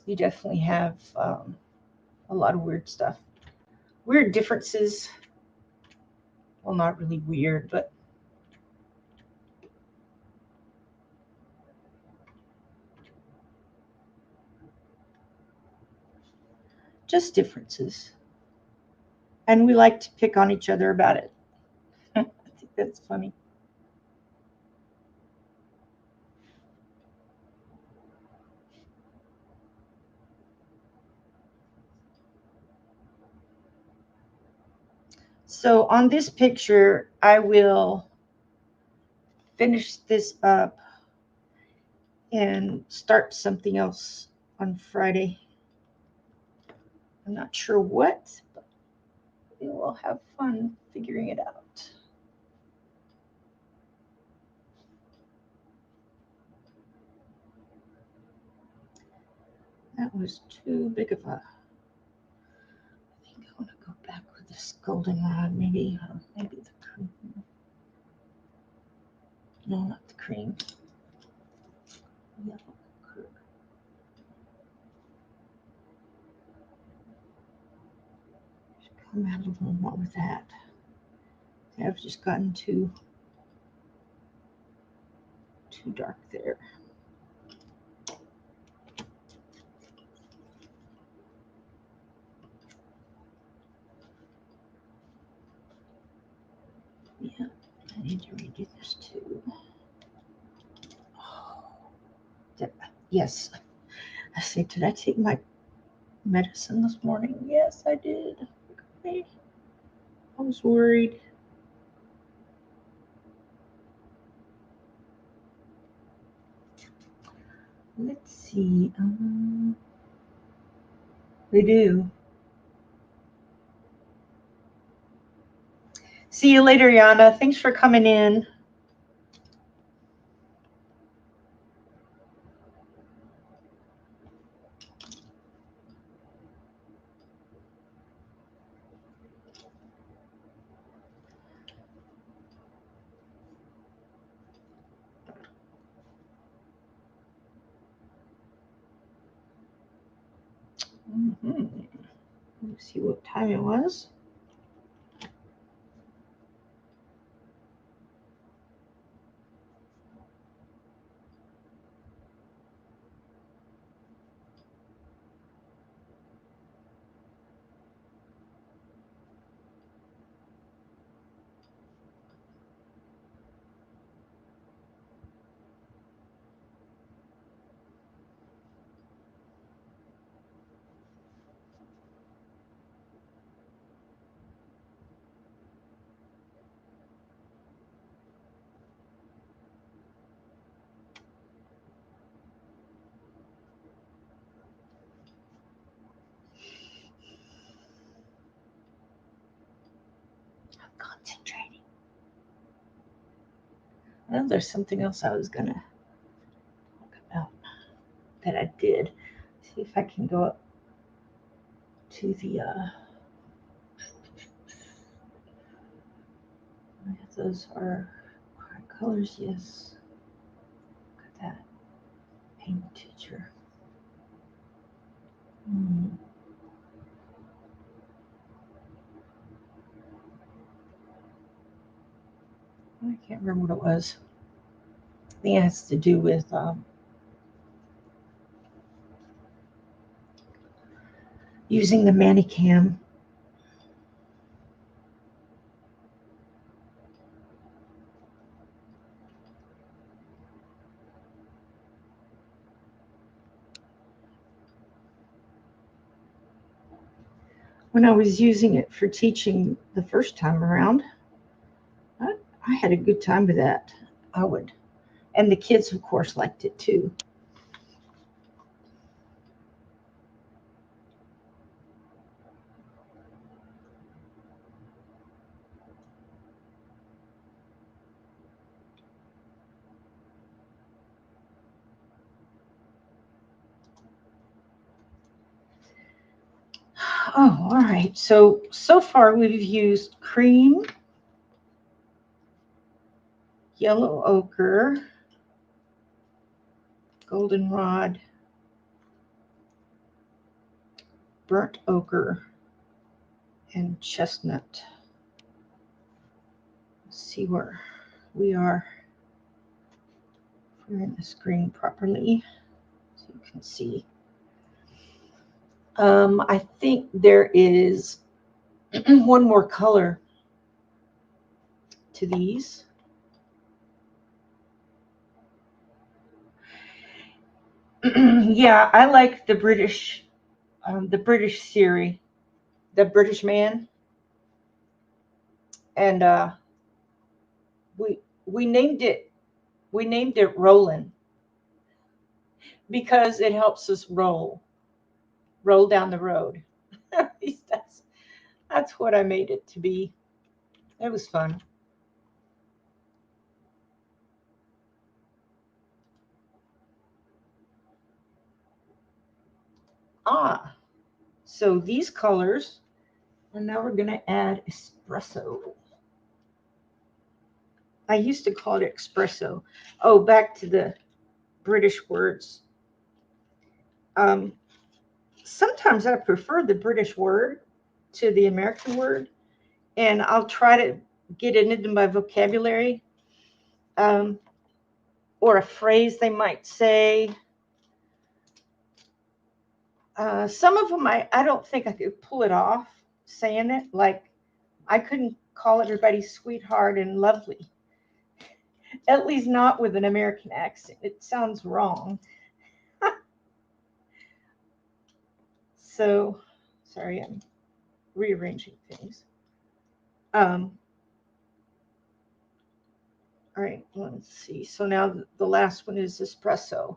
you definitely have a lot of weird stuff. Weird differences. Well, not really weird, but just differences. And we like to pick on each other about it. I think that's funny. So on this picture, I will finish this up and start something else on Friday. I'm not sure what, but we will have fun figuring it out. That was too big of a... I think I want to go back with this goldenrod, maybe the cream. No, not the cream. Yellow. Come out a little more with that. I've just gotten too dark there. Yeah, I need to redo this too. Oh, yes. I say, did I take my medicine this morning? Yes, I did. Okay. I was worried. Let's see. They do. See you later, Yana. Thanks for coming in. Let's see what time it was. Concentrate. Well, there's something else I was going to talk about that I did. See if I can go up to the, those are colors, yes. Look at that. Paint teacher. I can't remember what it was. I think it has to do with using the Manicam. When I was using it for teaching the first time around, I had a good time with that. I would. And the kids, of course, liked it too. Oh, all right. So far we've used cream, yellow ochre, goldenrod, burnt ochre, and chestnut. Let's see where we are. If we're in the screen properly, so you can see. I think there is one more color to these. Yeah, I like the British series, the British Man, and we named it Roland because it helps us roll down the road. At least that's what I made it to be. It was fun. So these colors, and now we're going to add espresso. I used to call it espresso. Oh, back to the British words. Sometimes I prefer the British word to the American word, and I'll try to get it into my vocabulary, or a phrase they might say. Some of them I don't think I could pull it off saying it. Like, I couldn't call everybody sweetheart and lovely. At least not with an American accent. It sounds wrong. So, sorry, I'm rearranging things. All right, let's see. So now the last one is espresso.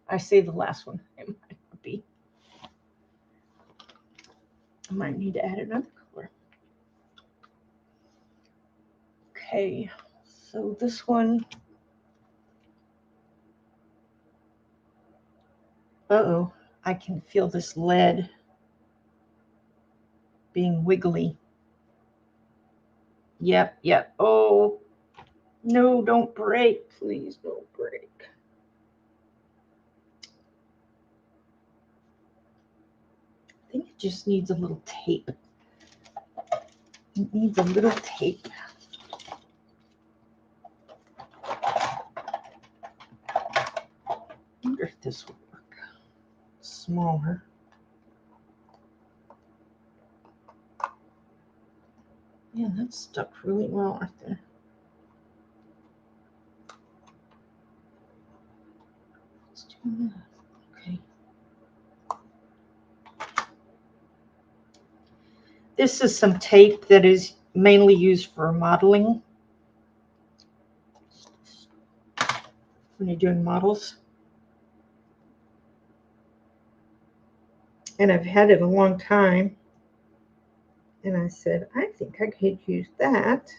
I say the last one. It might not be. I might need to add another color. Okay, so this one. Uh-oh, I can feel this lead being wiggly. Yep. Oh, no, don't break. Please don't break. I think it just needs a little tape. It needs a little tape. I wonder if this will work. Smaller. Yeah, that's stuck really well right there. Let's do that. Okay. This is some tape that is mainly used for modeling. When you're doing models. And I've had it a long time. And I said, I think I could use that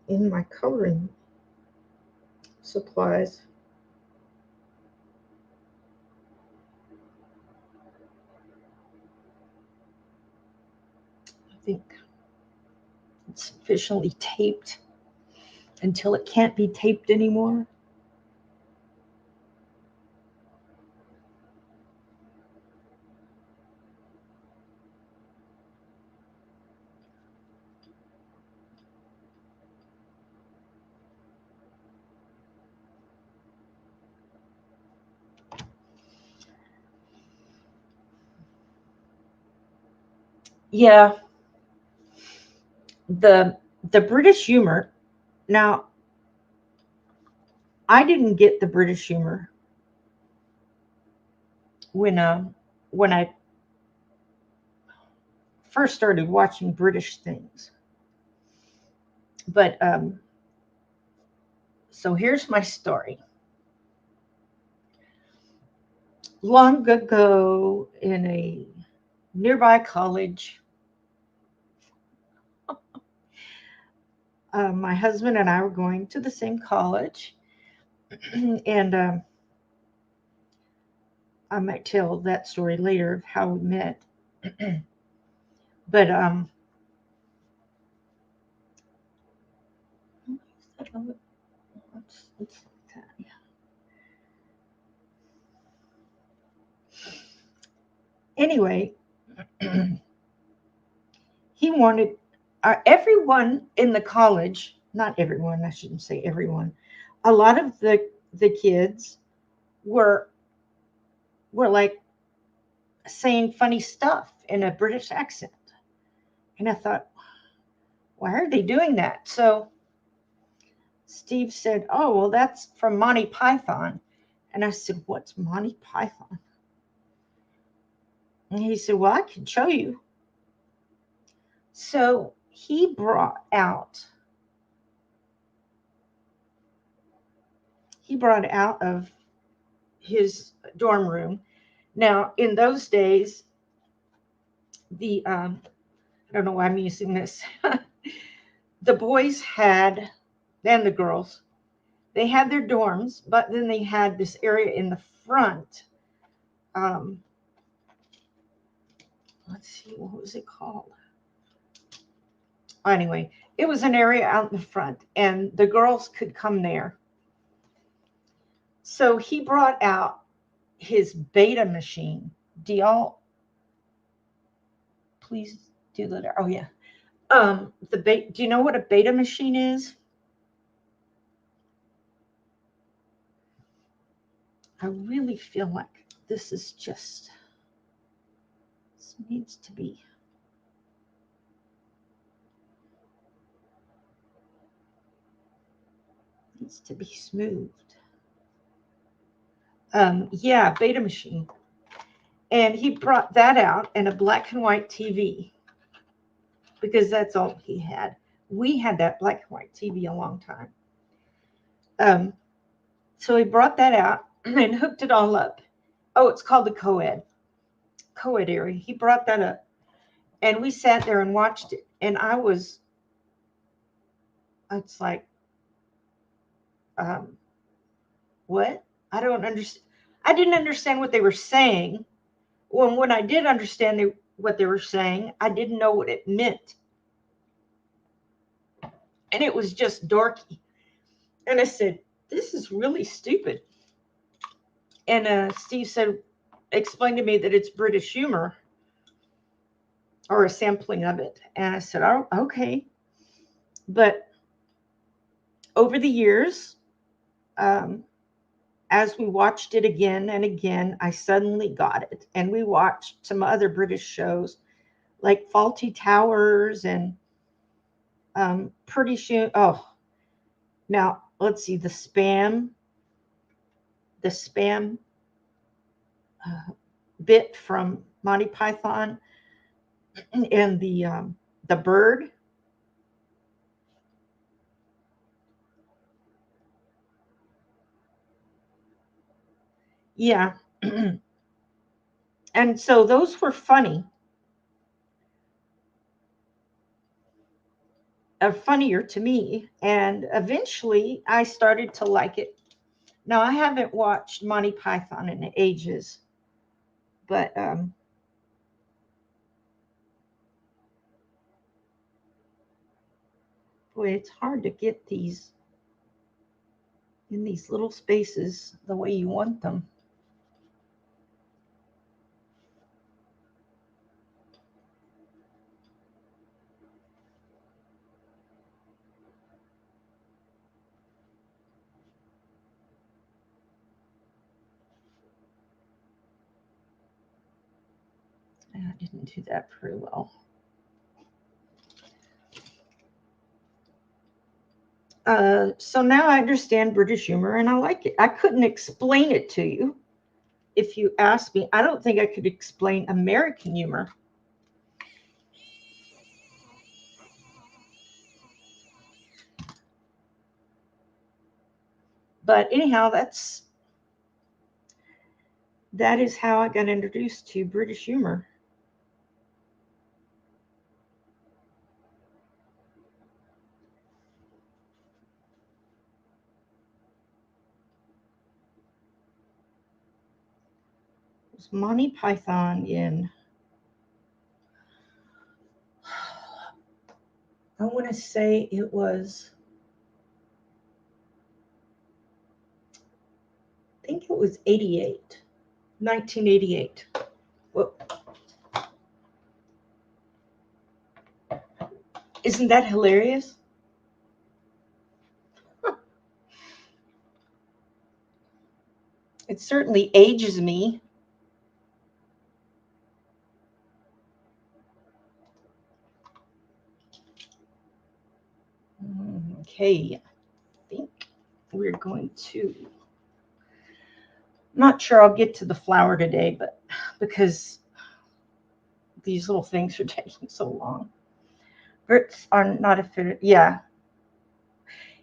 in my coloring supplies. I think it's officially taped until it can't be taped anymore. Yeah, the British humor. Now, I didn't get the British humor when when I first started watching British things. But so here's my story. Long ago, in a nearby college, my husband and I were going to the same college, and I might tell that story later of how we met. But let's anyway, he wanted everyone in the college, not everyone, I shouldn't say everyone, a lot of the kids were like saying funny stuff in a British accent. And I thought, why are they doing that? So Steve said, oh, well, that's from Monty Python. And I said, what's Monty Python? And he said, well, I can show you. So he brought out of his dorm room. Now, in those days, the I don't know why I'm using this. The boys had, and the girls, they had their dorms, but then they had this area in the front. Um, let's see, what was it called? Anyway, it was an area out in the front, and the girls could come there. So he brought out his beta machine. Do y'all please do that? Oh yeah. Do you know what a beta machine is? I really feel like this needs to be smoothed. Yeah, beta machine. And he brought that out and a black and white TV because that's all he had. We had that black and white TV a long time. So he brought that out and hooked it all up. Oh, it's called the co-ed area. He brought that up and we sat there and watched it. And it's like, what? I don't understand. I didn't understand what they were saying. When I did understand what they were saying, I didn't know what it meant. And it was just dorky. And I said, this is really stupid. And Steve said, explain to me that it's British humor or a sampling of it. And I said, oh, okay. But over the years, as we watched it again and again, I suddenly got it. And we watched some other British shows like Fawlty Towers and Pretty Soon. Oh, now let's see, the Spam bit from Monty Python and the bird. Yeah. And so those were funny. funnier to me. And eventually I started to like it. Now, I haven't watched Monty Python in ages, but boy, it's hard to get these in these little spaces the way you want them. I didn't do that very well. So now I understand British humor and I like it. I couldn't explain it to you if you asked me. I don't think I could explain American humor. But anyhow, that is how I got introduced to British humor. It was Monty Python in, I want to say it was, I think it was 1988. Well, isn't that hilarious? It certainly ages me. Okay, I think we're going to, I'm not sure I'll get to the flower today, but because these little things are taking so long. Grits are not a fit. Yeah.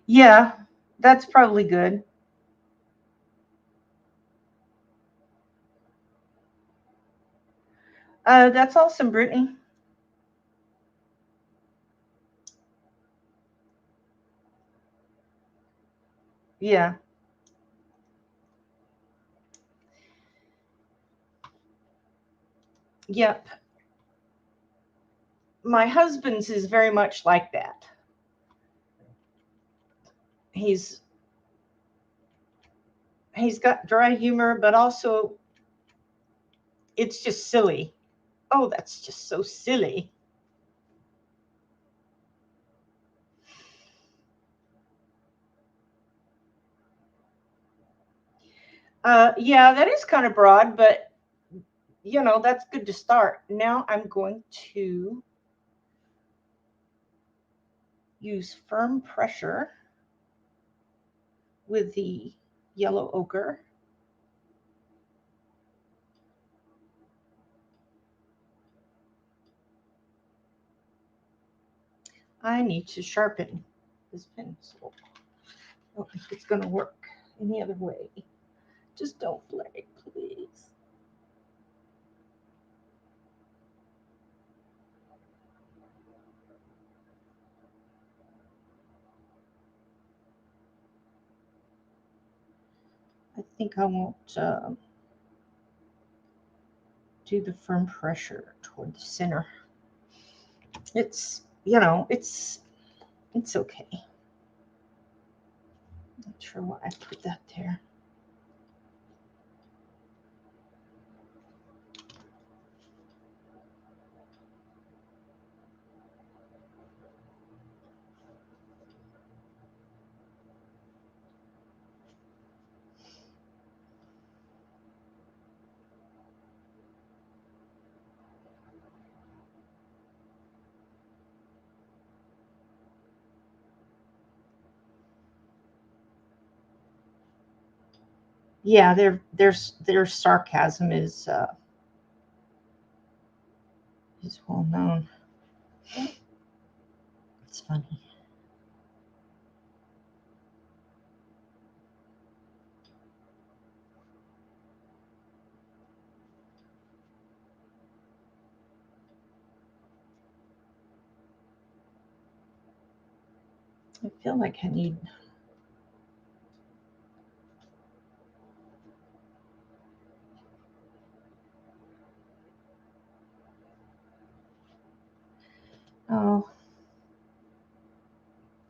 Yeah, that's probably good. That's awesome, Brittany. Yeah. Yep. My husband's is very much like that. He's got dry humor, but also it's just silly. Oh, that's just so silly. Yeah, that is kind of broad, but that's good to start. Now I'm going to use firm pressure with the yellow ochre. I need to sharpen this pencil. I don't think it's going to work any other way. Just don't play, please. I think I won't do the firm pressure toward the center. It's okay. Not sure why I put that there. Yeah, their sarcasm is well known. It's funny. I feel like I need. Oh,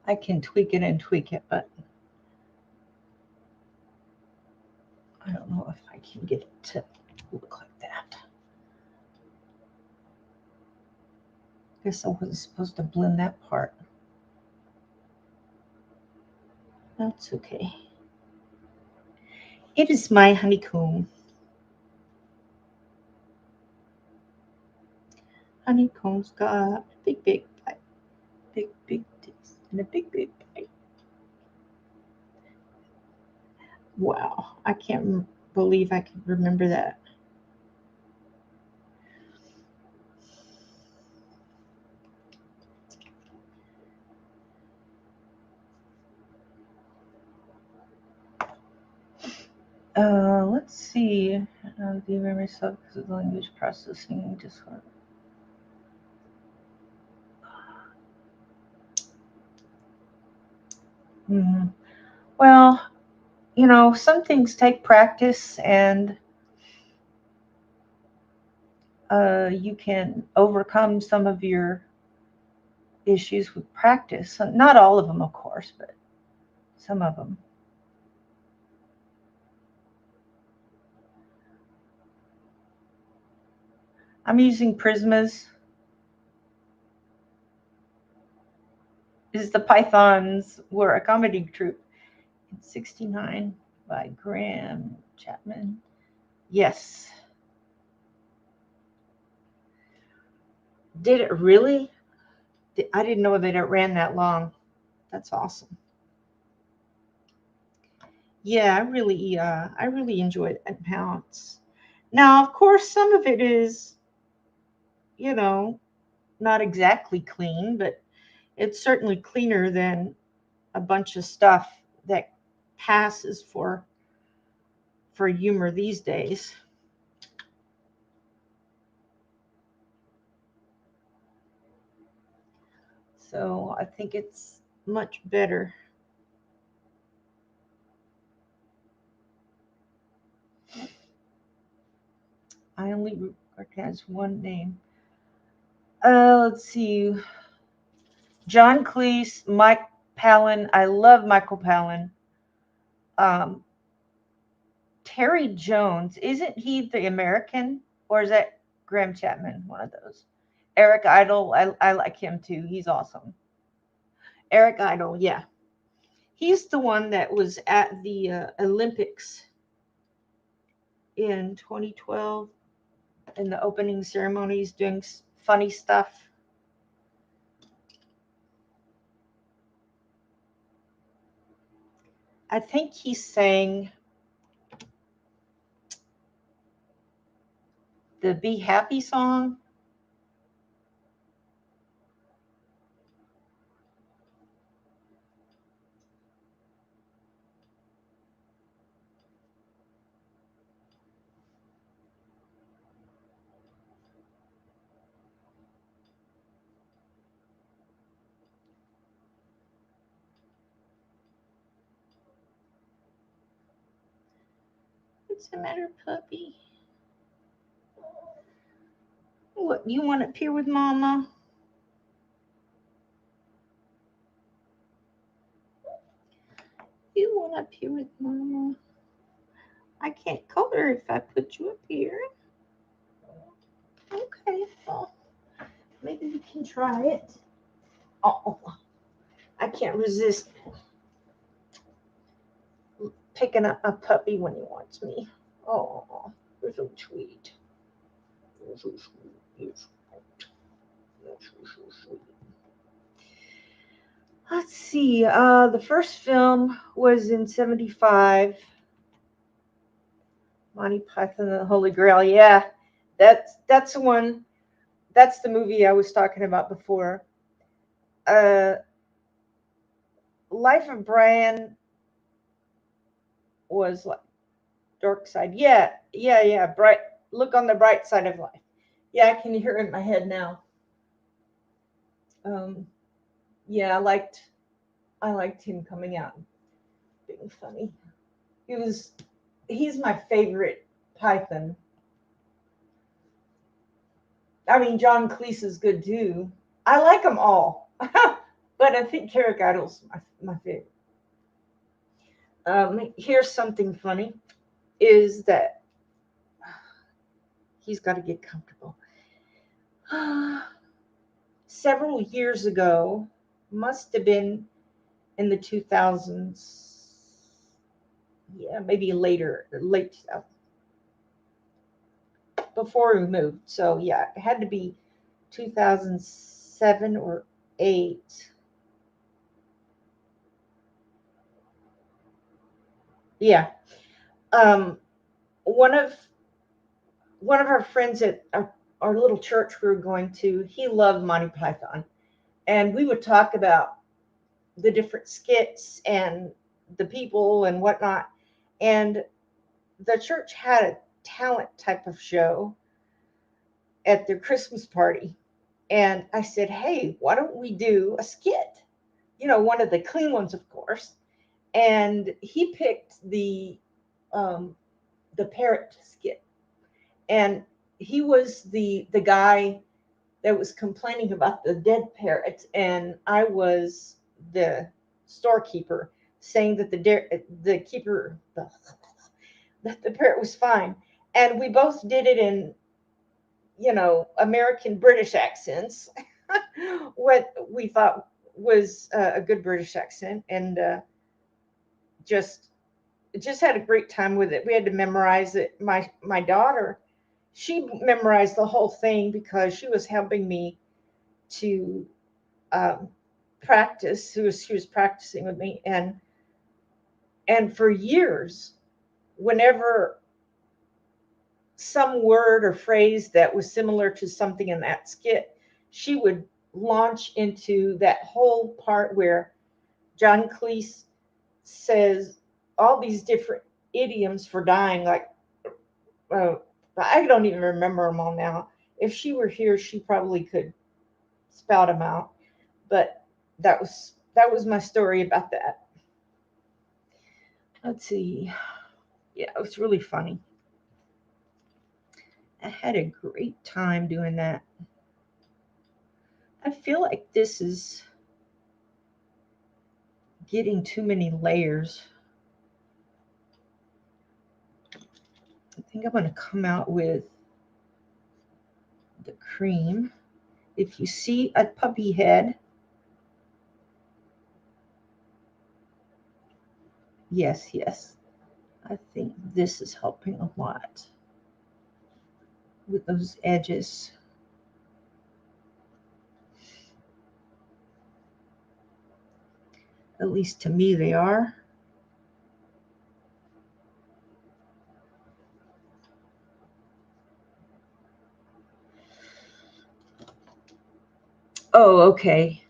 I can tweak it and tweak it, but I don't know if I can get it to look like that. Guess I wasn't supposed to blend that part. That's okay. It is my honeycomb. Honeycomb's got a big, big bite. Big, big taste and a big, big bite. Wow, I can't believe I can remember that. Let's see. Do you remember myself because of the language processing disorder? Well, some things take practice, and you can overcome some of your issues with practice. Not all of them, of course, but some of them. I'm using Prismas. This is the Pythons were a comedy troupe in '69 by Graham Chapman. Yes. Did it really? I didn't know that it ran that long. That's awesome. Yeah, I really enjoyed it. Now, of course, some of it is, you know, not exactly clean, but it's certainly cleaner than a bunch of stuff that passes for humor these days. So I think it's much better. I only recognize one name. Let's see. John Cleese, Mike Palin. I love Michael Palin. Um, Terry Jones. Isn't he the American? Or is that Graham Chapman? One of those. Eric Idle. I like him too. He's awesome. Eric Idle. Yeah. He's the one that was at the Olympics in 2012 in the opening ceremonies doing funny stuff. I think he sang the Be Happy song. What's the matter, puppy? What, you want to appear with Mama? You want to appear with Mama? I can't color her if I put you up here. Okay, well, maybe we can try it. Oh, I can't resist picking up a puppy when he wants me. Oh, you're so sweet. You're so sweet. You're so sweet. Let's see. The first film was in '75. Monty Python and the Holy Grail. Yeah, that's the one. That's the movie I was talking about before. Uh, Life of Brian was like dark side. Yeah, yeah, yeah. Bright. Look on the bright side of life. Yeah, I can hear it in my head now. Um, yeah, I liked I liked him coming out and being funny. He's my favorite Python. I mean, John Cleese is good too. I like them all, but I think Carrick Idle's my favorite. Here's something funny: is that he's got to get comfortable. Several years ago, must have been in the 2000s, yeah, maybe later, late 2000s, before we moved. So yeah, it had to be 2007 or 8. Yeah. Um, one of our friends at our little church we were going to, he loved Monty Python, and we would talk about the different skits and the people and whatnot. And the church had a talent type of show at their Christmas party. And I said, hey, why don't we do a skit? One of the clean ones, of course. And he picked the parrot skit. And he was the guy that was complaining about the dead parrot, and I was the storekeeper saying that the keeper that the parrot was fine. And we both did it in American British accents, what we thought was a good British accent, and just had a great time with it. We had to memorize it. My daughter, she memorized the whole thing because she was helping me to practice. She was practicing with me, and for years, whenever some word or phrase that was similar to something in that skit, she would launch into that whole part where John Cleese says all these different idioms for dying. Like, I don't even remember them all now. If she were here, she probably could spout them out. But that was my story about that. Let's see. Yeah, it was really funny. I had a great time doing that. I feel like this is getting too many layers. I think I'm going to come out with the cream. If you see a puppy head, yes, I think this is helping a lot with those edges. At least to me they are. Oh, okay.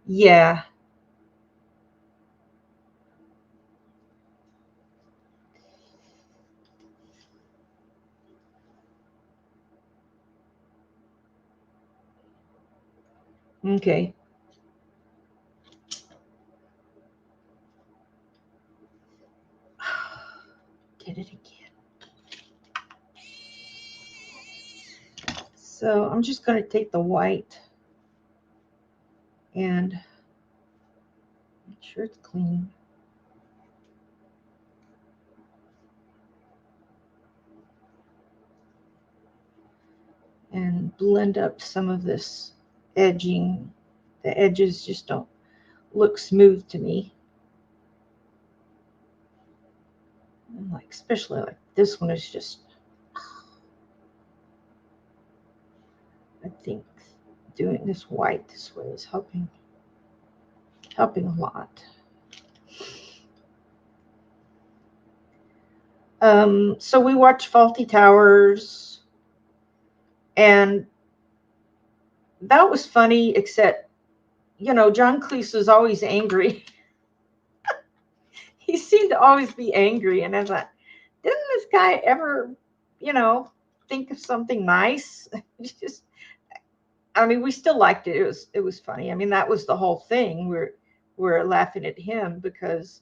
Yeah. Okay. Did it again. So I'm just going to take the white and make sure it's clean. And blend up some of this edging. The edges just don't look smooth to me. And like, especially like this one is just, I think doing this white this way is helping a lot. So we watched Fawlty Towers, and that was funny, except, John Cleese was always angry. He seemed to always be angry, and I thought, didn't this guy ever, think of something nice? Just, I mean, we still liked it. It was funny. I mean, that was the whole thing. were laughing at him because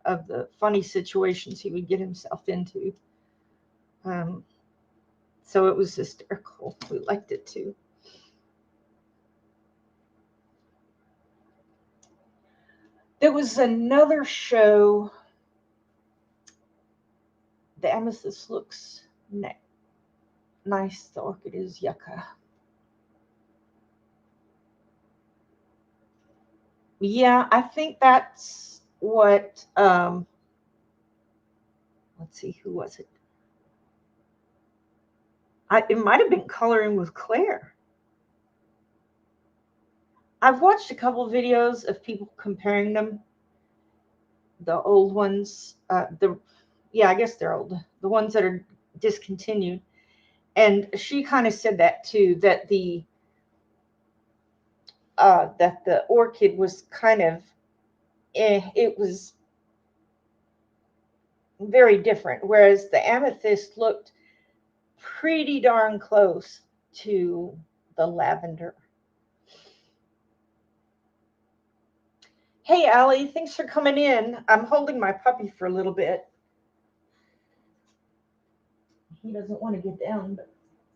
of the funny situations he would get himself into. So it was hysterical. We liked it too. There was another show. The amethyst looks nice. The orchid is yucca. Yeah, I think that's what. Let's see, who was it? It might have been Coloring with Claire. I've watched a couple of videos of people comparing them. The old ones, I guess they're old. The ones that are discontinued, and she kind of said that too. That the orchid was kind of, it was very different, whereas the amethyst looked pretty darn close to the lavender. Hey, Allie, thanks for coming in. I'm holding my puppy for a little bit. He doesn't want to get down, but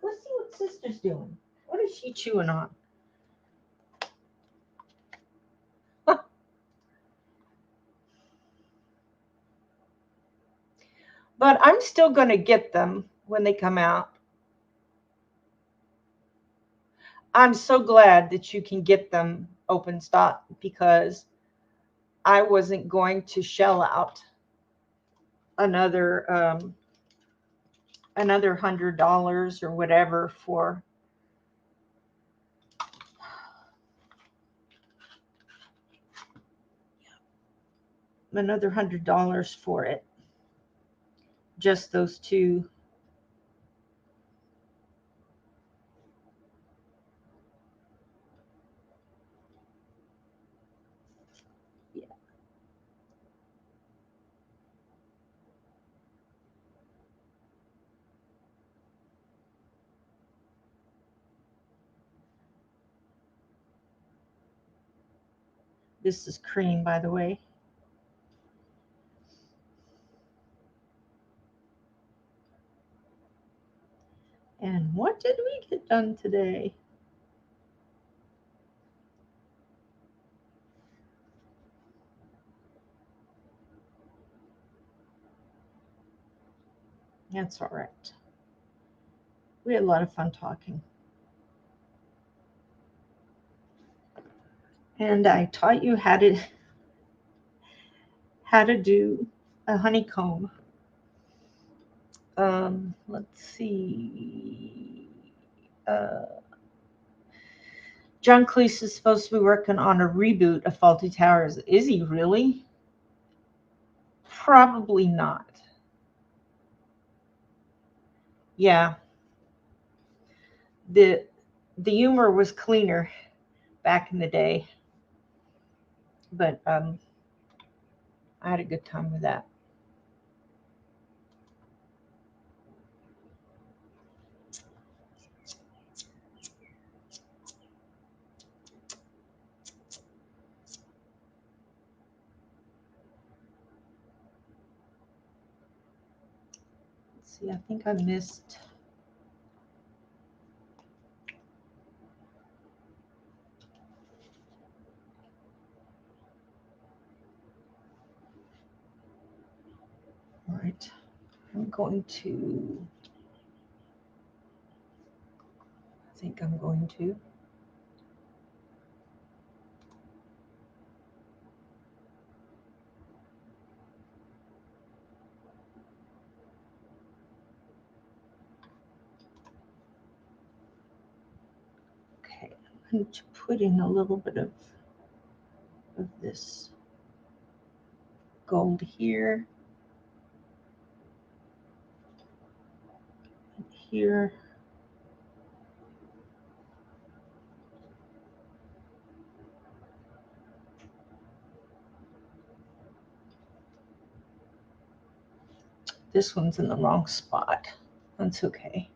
let's see what Sister's doing. What is she chewing on? But I'm still going to get them when they come out. I'm so glad that you can get them open stock, because I wasn't going to shell out another $100 or whatever for another $100 for it. Just those two. Yeah. This is cream, by the way. And what did we get done today? That's all right. We had a lot of fun talking. And I taught you how to do a honeycomb. Let's see. John Cleese is supposed to be working on a reboot of Faulty Towers. Is he really? Probably not. Yeah. The humor was cleaner back in the day, but I had a good time with that. Let's see, I think I missed. All right, I'm going to. I think I'm going to. Okay, I'm going to put in a little bit of this gold here. And here. This one's in the wrong spot. That's okay.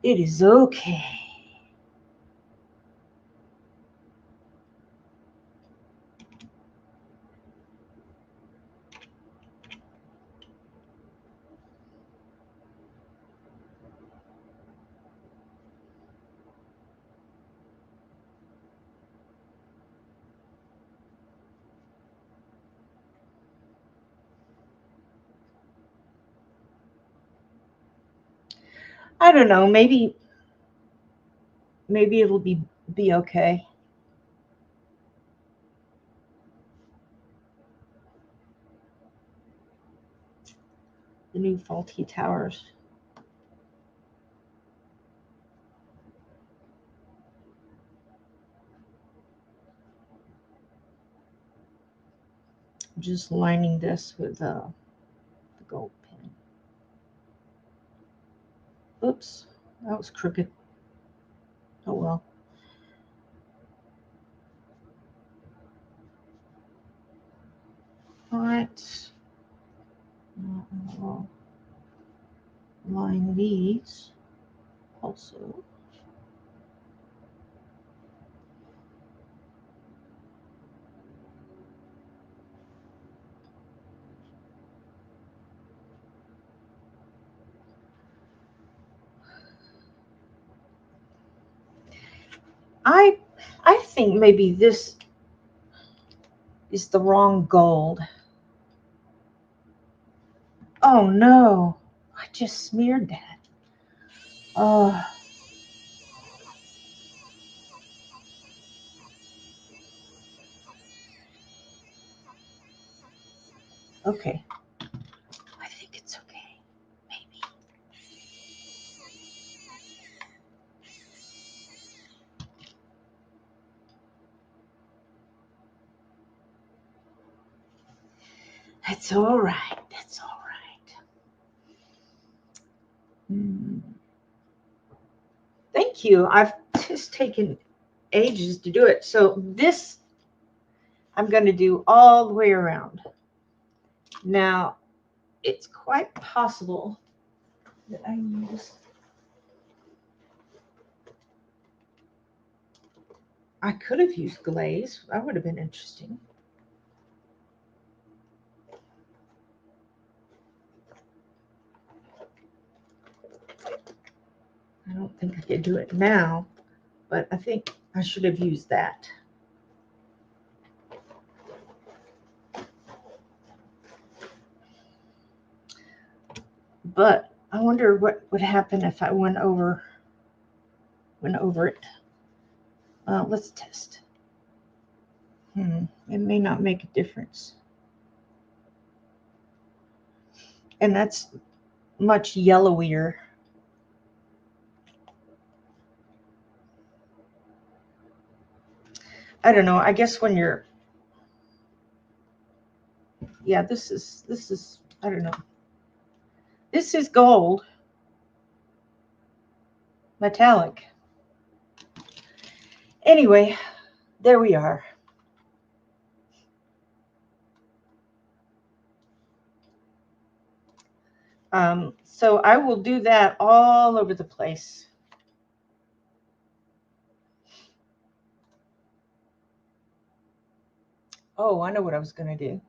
It is okay. I don't know. Maybe it'll be okay. The new faulty towers. I'm just lining this with the gold pin. Oops, that was crooked. Oh well. All right. I'll line these also. I think maybe this is the wrong gold. Oh no, I just smeared that. Oh. Okay. I think it's okay. Maybe. That's all right. That's all right. Thank you. I've just taken ages to do it. So this I'm going to do all the way around. Now, it's quite possible that I could have used glaze. That would have been interesting. I don't think I could do it now, but I think I should have used that. But I wonder what would happen if I went over it. Let's test. It may not make a difference. And that's much yellowier. I don't know. I guess when you're, yeah, this is, I don't know. This is gold, metallic. Anyway, there we are. So I will do that all over the place. Oh, I know what I was going to do.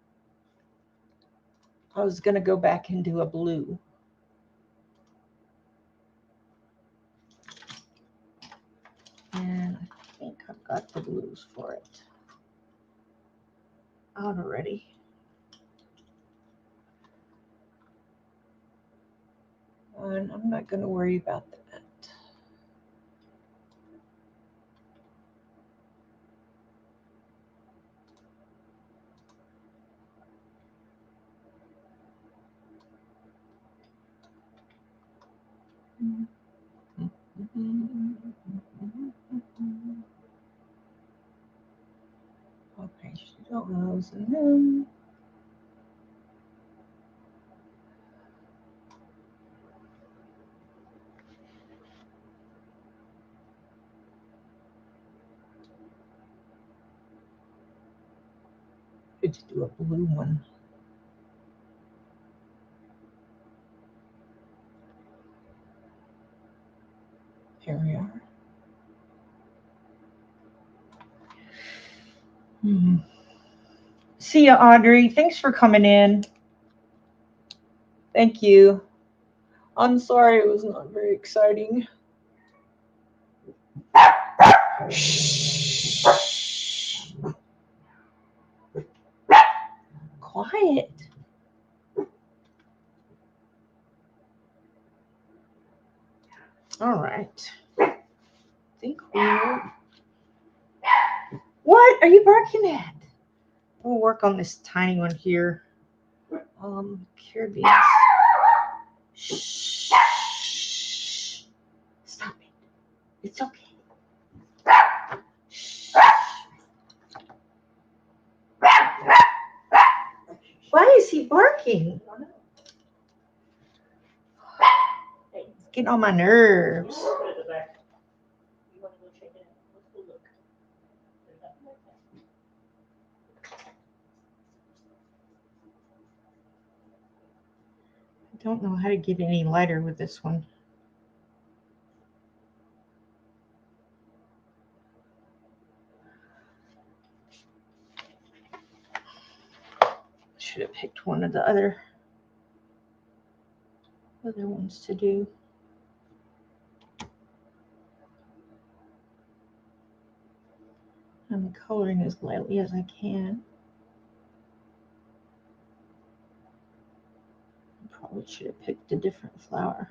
I was going to go back and do a blue. And I think I've got the blues for it out already. And I'm not going to worry about that. Okay, shoot all those and then could do a blue one. Here we are. See ya, Audrey. Thanks for coming in. Thank you. I'm sorry it was not very exciting. Quiet. think we'll... What are you barking at? We'll work on this tiny one here. Caribbean. Shh. Stop it. It's okay. Shh. Why is he barking? It's getting on my nerves. I don't know how to get any lighter with this one. Should have picked one of the other ones to do. I'm coloring as lightly as I can. Probably should have picked a different flower,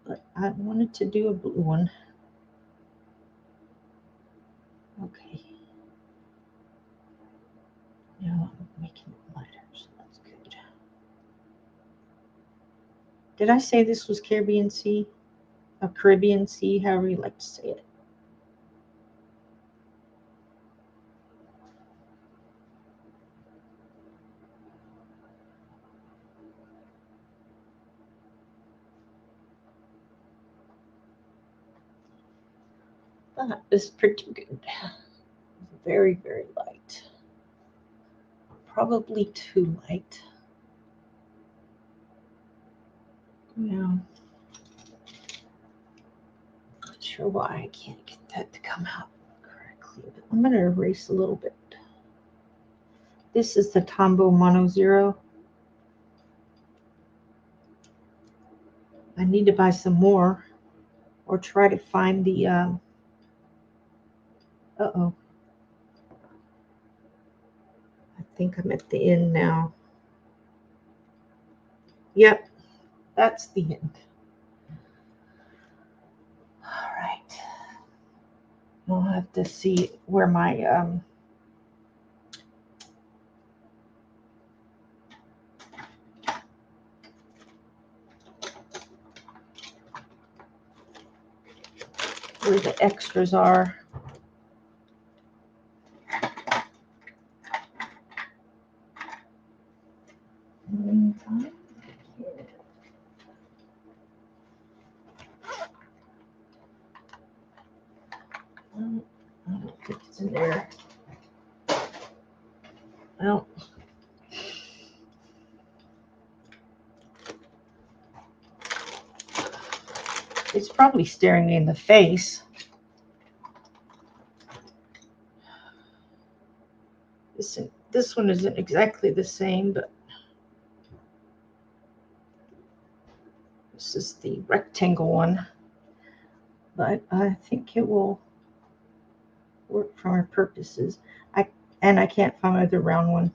but I wanted to do a blue one. Okay. Now I'm making it lighter, so that's good. Did I say this was Caribbean Sea? A Caribbean Sea, however you like to say it. That is pretty good. Very, very light. Probably too light. Yeah. Not sure why I can't get that to come out correctly, but I'm going to erase a little bit. This is the Tombow Mono Zero. I need to buy some more or try to find the, uh-oh. I think I'm at the end now. Yep, that's the end. All right. We'll have to see where my, where the extras are. I don't think it's in there. Well, it's probably staring me in the face. This one isn't exactly the same, but this is the rectangle one. But I think it will work for our purposes. I can't find the round one.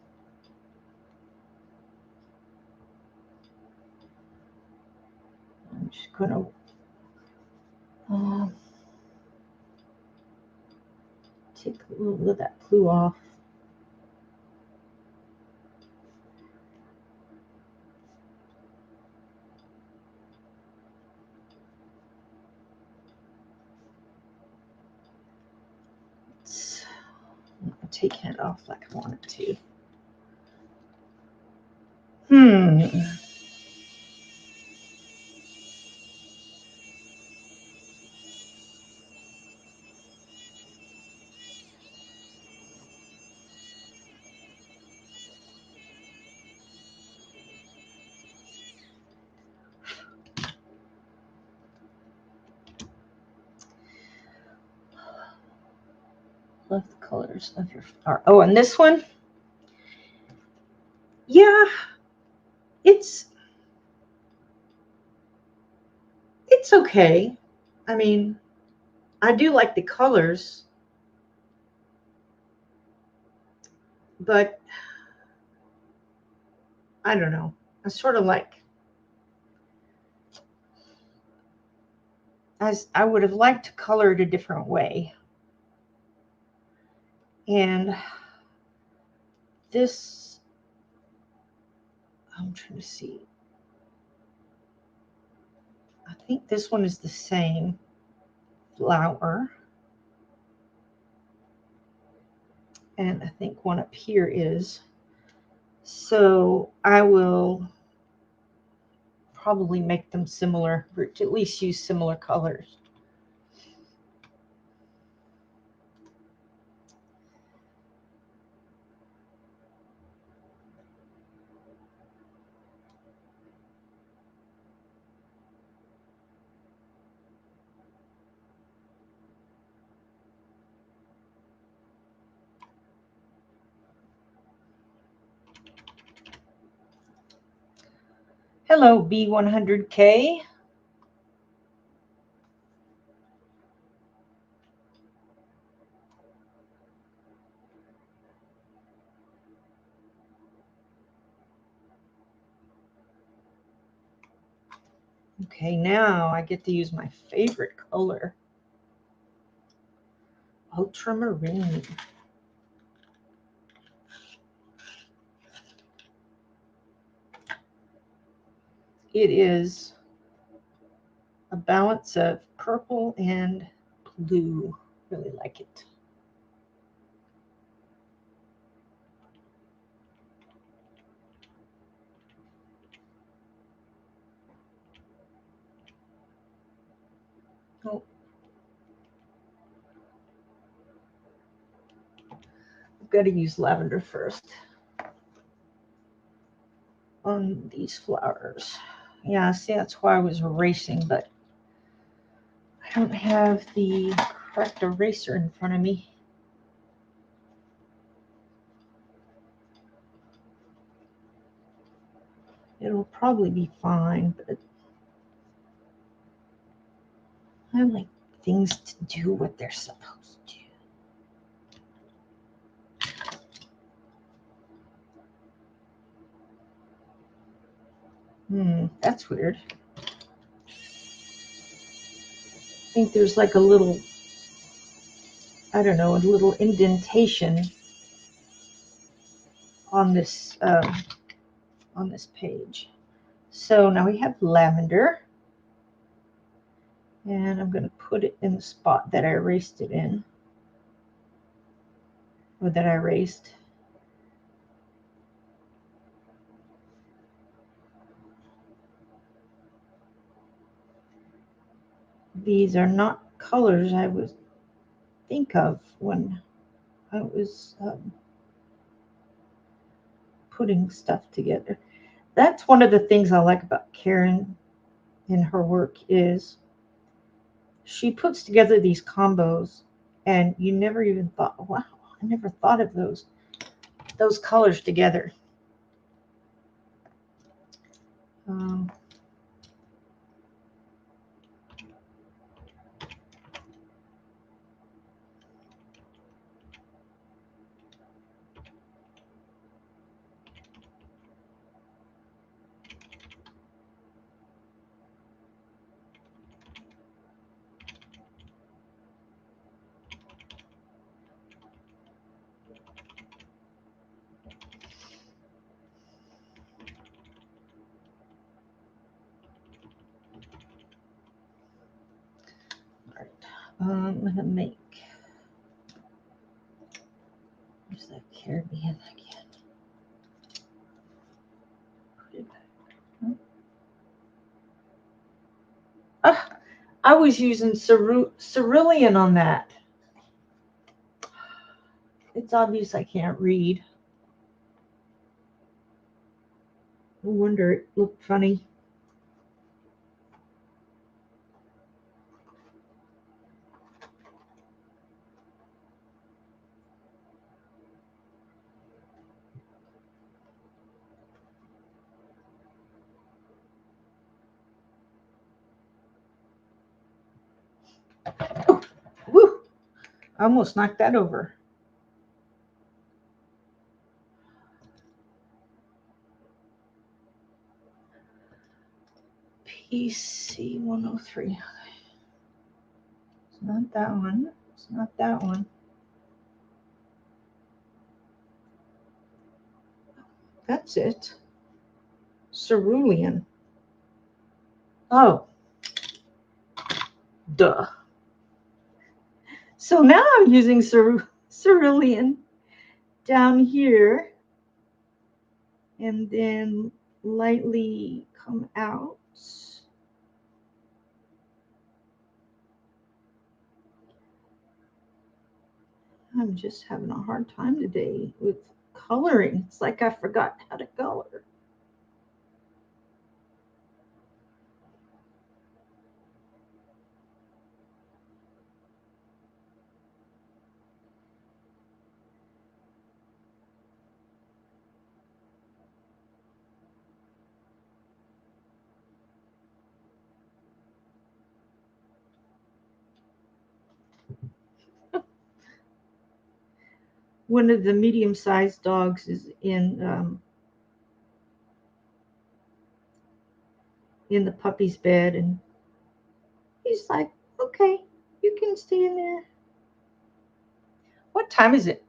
I'm just gonna take a little bit of that blue off. I'm not taking it off like I want it to. Love the colors of your flower. Oh, and this one? Yeah, it's okay. I mean, I do like the colors, but I don't know. I sort of like as I would have liked to color it a different way. And this, I'm trying to see. I think this one is the same flower. And I think one up here is. So I will probably make them similar, or at least use similar colors. Hello, B100K. Okay, now I get to use my favorite color, ultramarine. It is a balance of purple and blue. Really like it. Oh, I've got to use lavender first on these flowers. Yeah, see, that's why I was erasing, but I don't have the correct eraser in front of me. It'll probably be fine, but I like things to do what they're supposed to. That's weird. I think there's like a little, I don't know, a little indentation on this page. So now we have lavender, and I'm going to put it in the spot that I erased it in, or that I erased. These are not colors I would think of when I was putting stuff together. That's one of the things I like about Karen in her work is she puts together these combos and you never even thought, wow, I never thought of those colors together. Um, I'm going to make, where's that Caribbean again? Put it back. I was using cerulean on that. It's obvious I can't read. No wonder it looked funny. Oh, woo! I almost knocked that over. PC 103. It's not that one. It's not that one. That's it. Cerulean. Oh, duh. So now I'm using cerulean down here and then lightly come out. I'm just having a hard time today with coloring. It's like I forgot how to color. One of the medium-sized dogs is in the puppy's bed, and he's like, okay, you can stay in there. What time is it?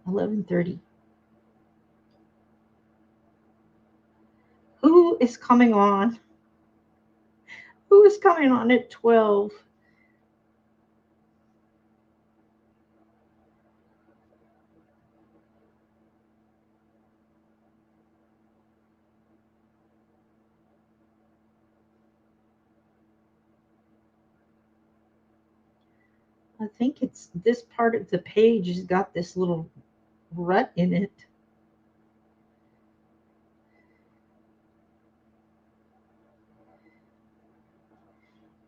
11:30. Who is coming on? Who is coming on at 12? I think it's this part of the page has got this little rut in it.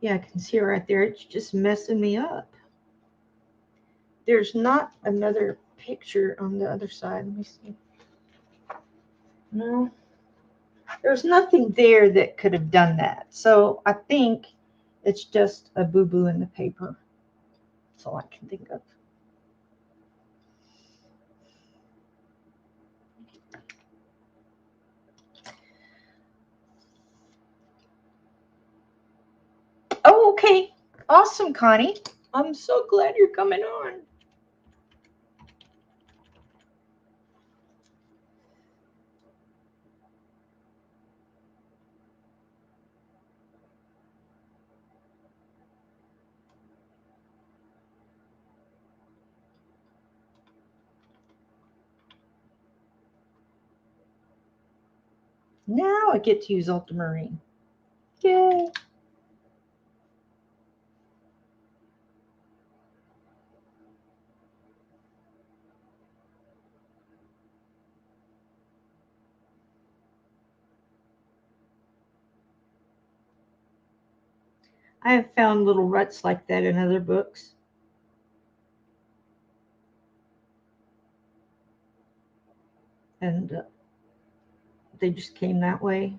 Yeah, I can see it right there. It's just messing me up. There's not another picture on the other side. Let me see. No, there's nothing there that could have done that. So I think it's just a boo-boo in the paper. That's all I can think of. Oh, okay. Awesome, Connie. I'm so glad you're coming on. Now I get to use ultramarine. Yay. I have found little ruts like that in other books. And they just came that way.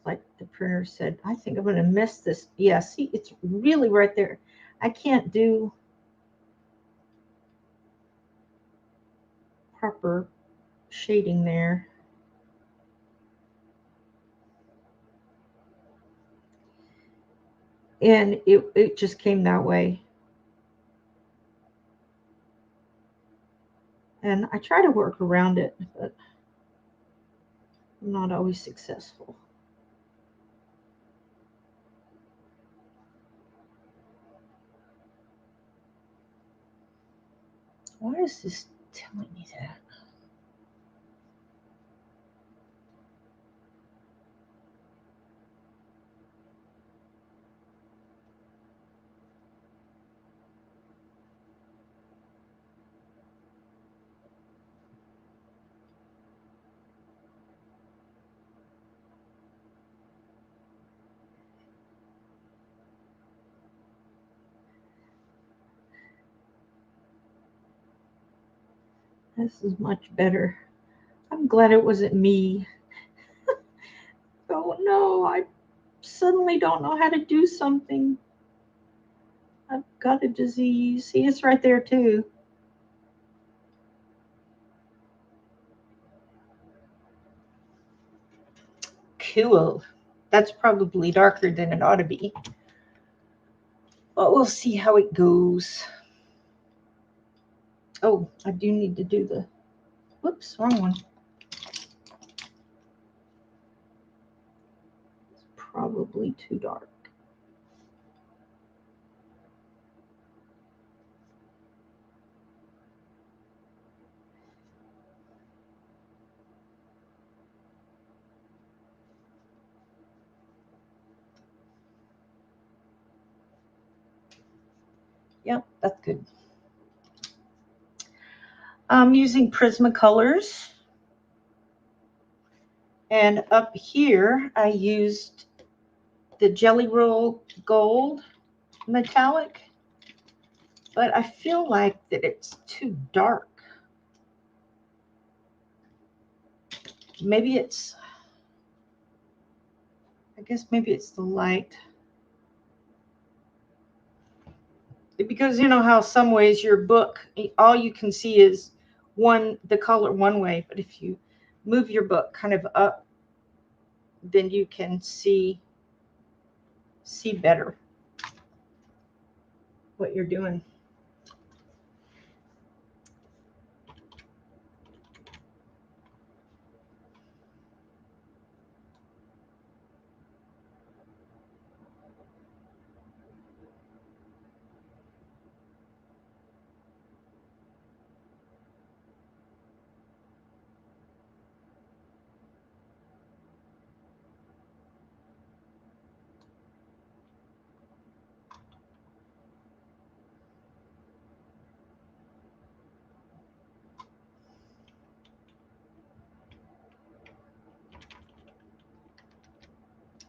Like the printer said, I think I'm going to miss this. Yeah, see, it's really right there. I can't do proper shading there. And it just came that way. And I try to work around it, but I'm not always successful. Why is this telling me that? This is much better. I'm glad it wasn't me. Oh no, I suddenly don't know how to do something. I've got a disease. See, it's right there too. Cool. That's probably darker than it ought to be. But we'll see how it goes. Oh, I do need to do the, whoops, wrong one. It's probably too dark. Yep, that's good. I'm using Prismacolors. And up here, I used the Jelly Roll Gold metallic, but I feel like that it's too dark. Maybe it's, I guess maybe it's the light. Because you know how some ways your book, all you can see is the color one way, but if you move your book kind of up, then you can see better what you're doing.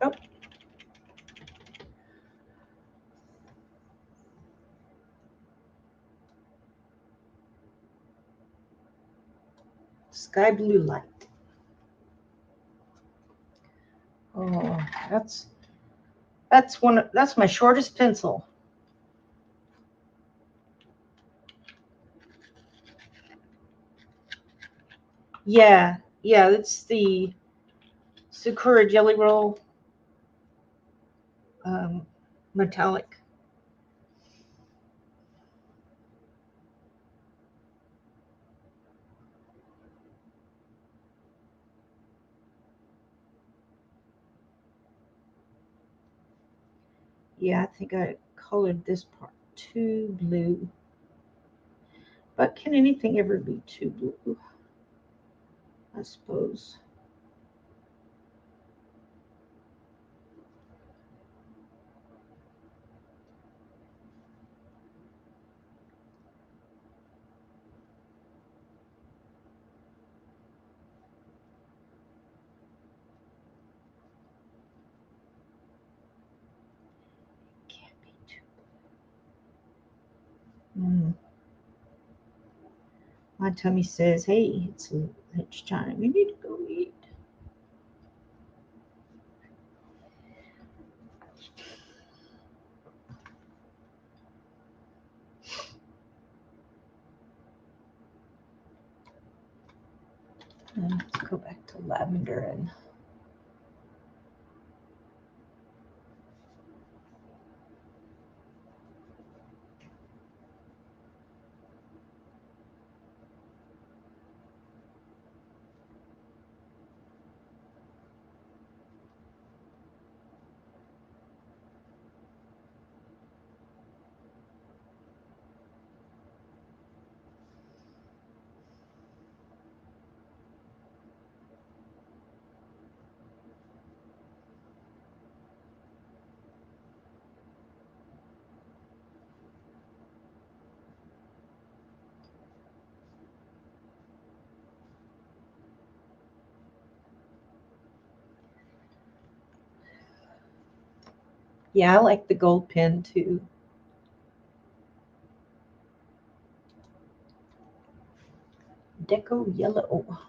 Oh. Sky blue light. Oh, that's my shortest pencil. Yeah, it's the Sakura Jelly Roll metallic. Yeah, I think I colored this part too blue. But can anything ever be too blue? I suppose. Can't be too blue. My tummy says, hey, it's lunchtime. You need to go eat. Let's go back to lavender and yeah, I like the gold pen too. Deco yellow.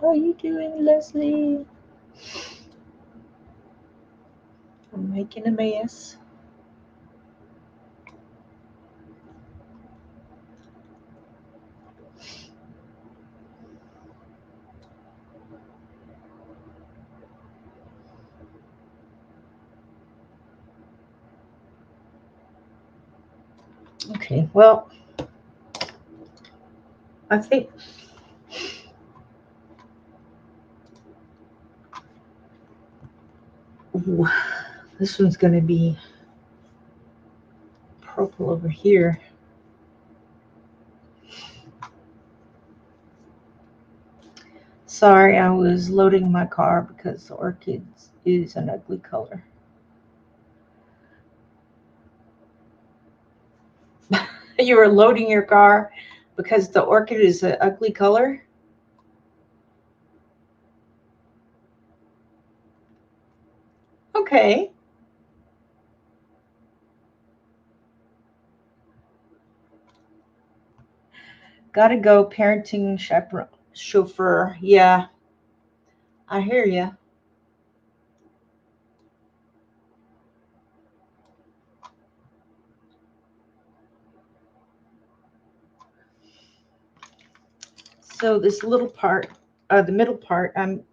How are you doing, Leslie? I'm making a mess. Okay, well, I think ooh, this one's going to be purple over here. Sorry, I was loading my car because the orchids is an ugly color. You were loading your car because the orchid is an ugly color? Okay. Gotta go, parenting chaperone, chauffeur. Yeah, I hear you. So this little part, the middle part, I'm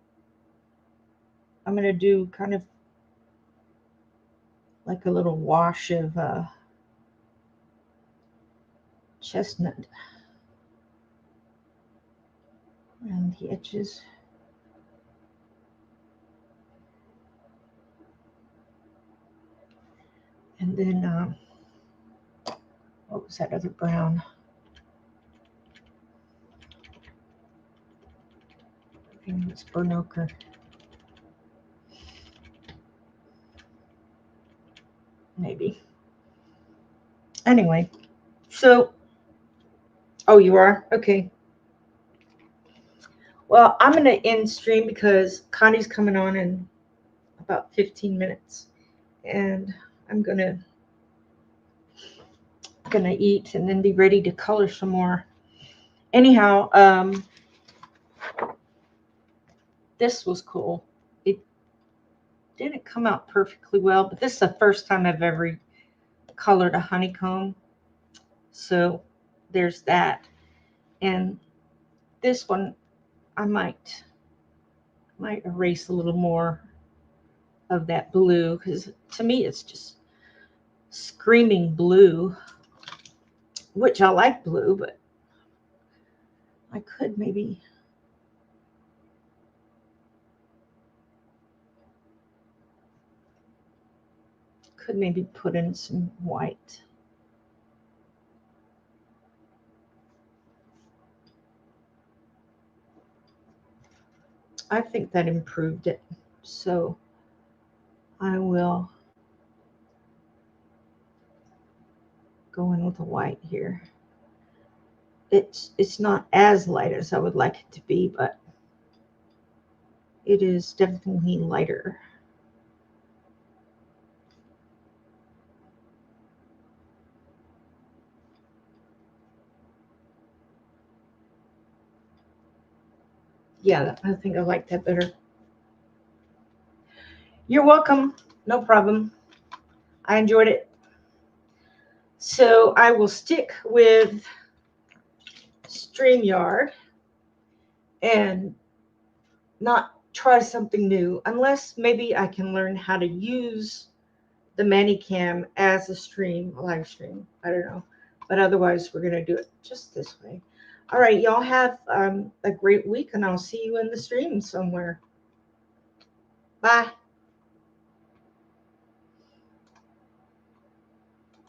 gonna do kind of like a little wash of chestnut around the edges. And then, what was that other brown? I think it's burnt ochre. Maybe. Anyway, so, oh, you are? Okay. Well, I'm going to end stream because Connie's coming on in about 15 minutes. And I'm gonna eat and then be ready to color some more. Anyhow, this was cool. It didn't come out perfectly well, but this is the first time I've ever colored a honeycomb. So there's that. And this one I might erase a little more of that blue because to me it's just screaming blue, which I like blue, but I could maybe put in some white. I think that improved it. So I will go in with a white here. It's not as light as I would like it to be, but it is definitely lighter. Yeah, I think I like that better. You're welcome. No problem. I enjoyed it. So I will stick with StreamYard and not try something new unless maybe I can learn how to use the ManyCam as a live stream. I don't know. But otherwise, we're going to do it just this way. All right, y'all have a great week, and I'll see you in the stream somewhere. Bye.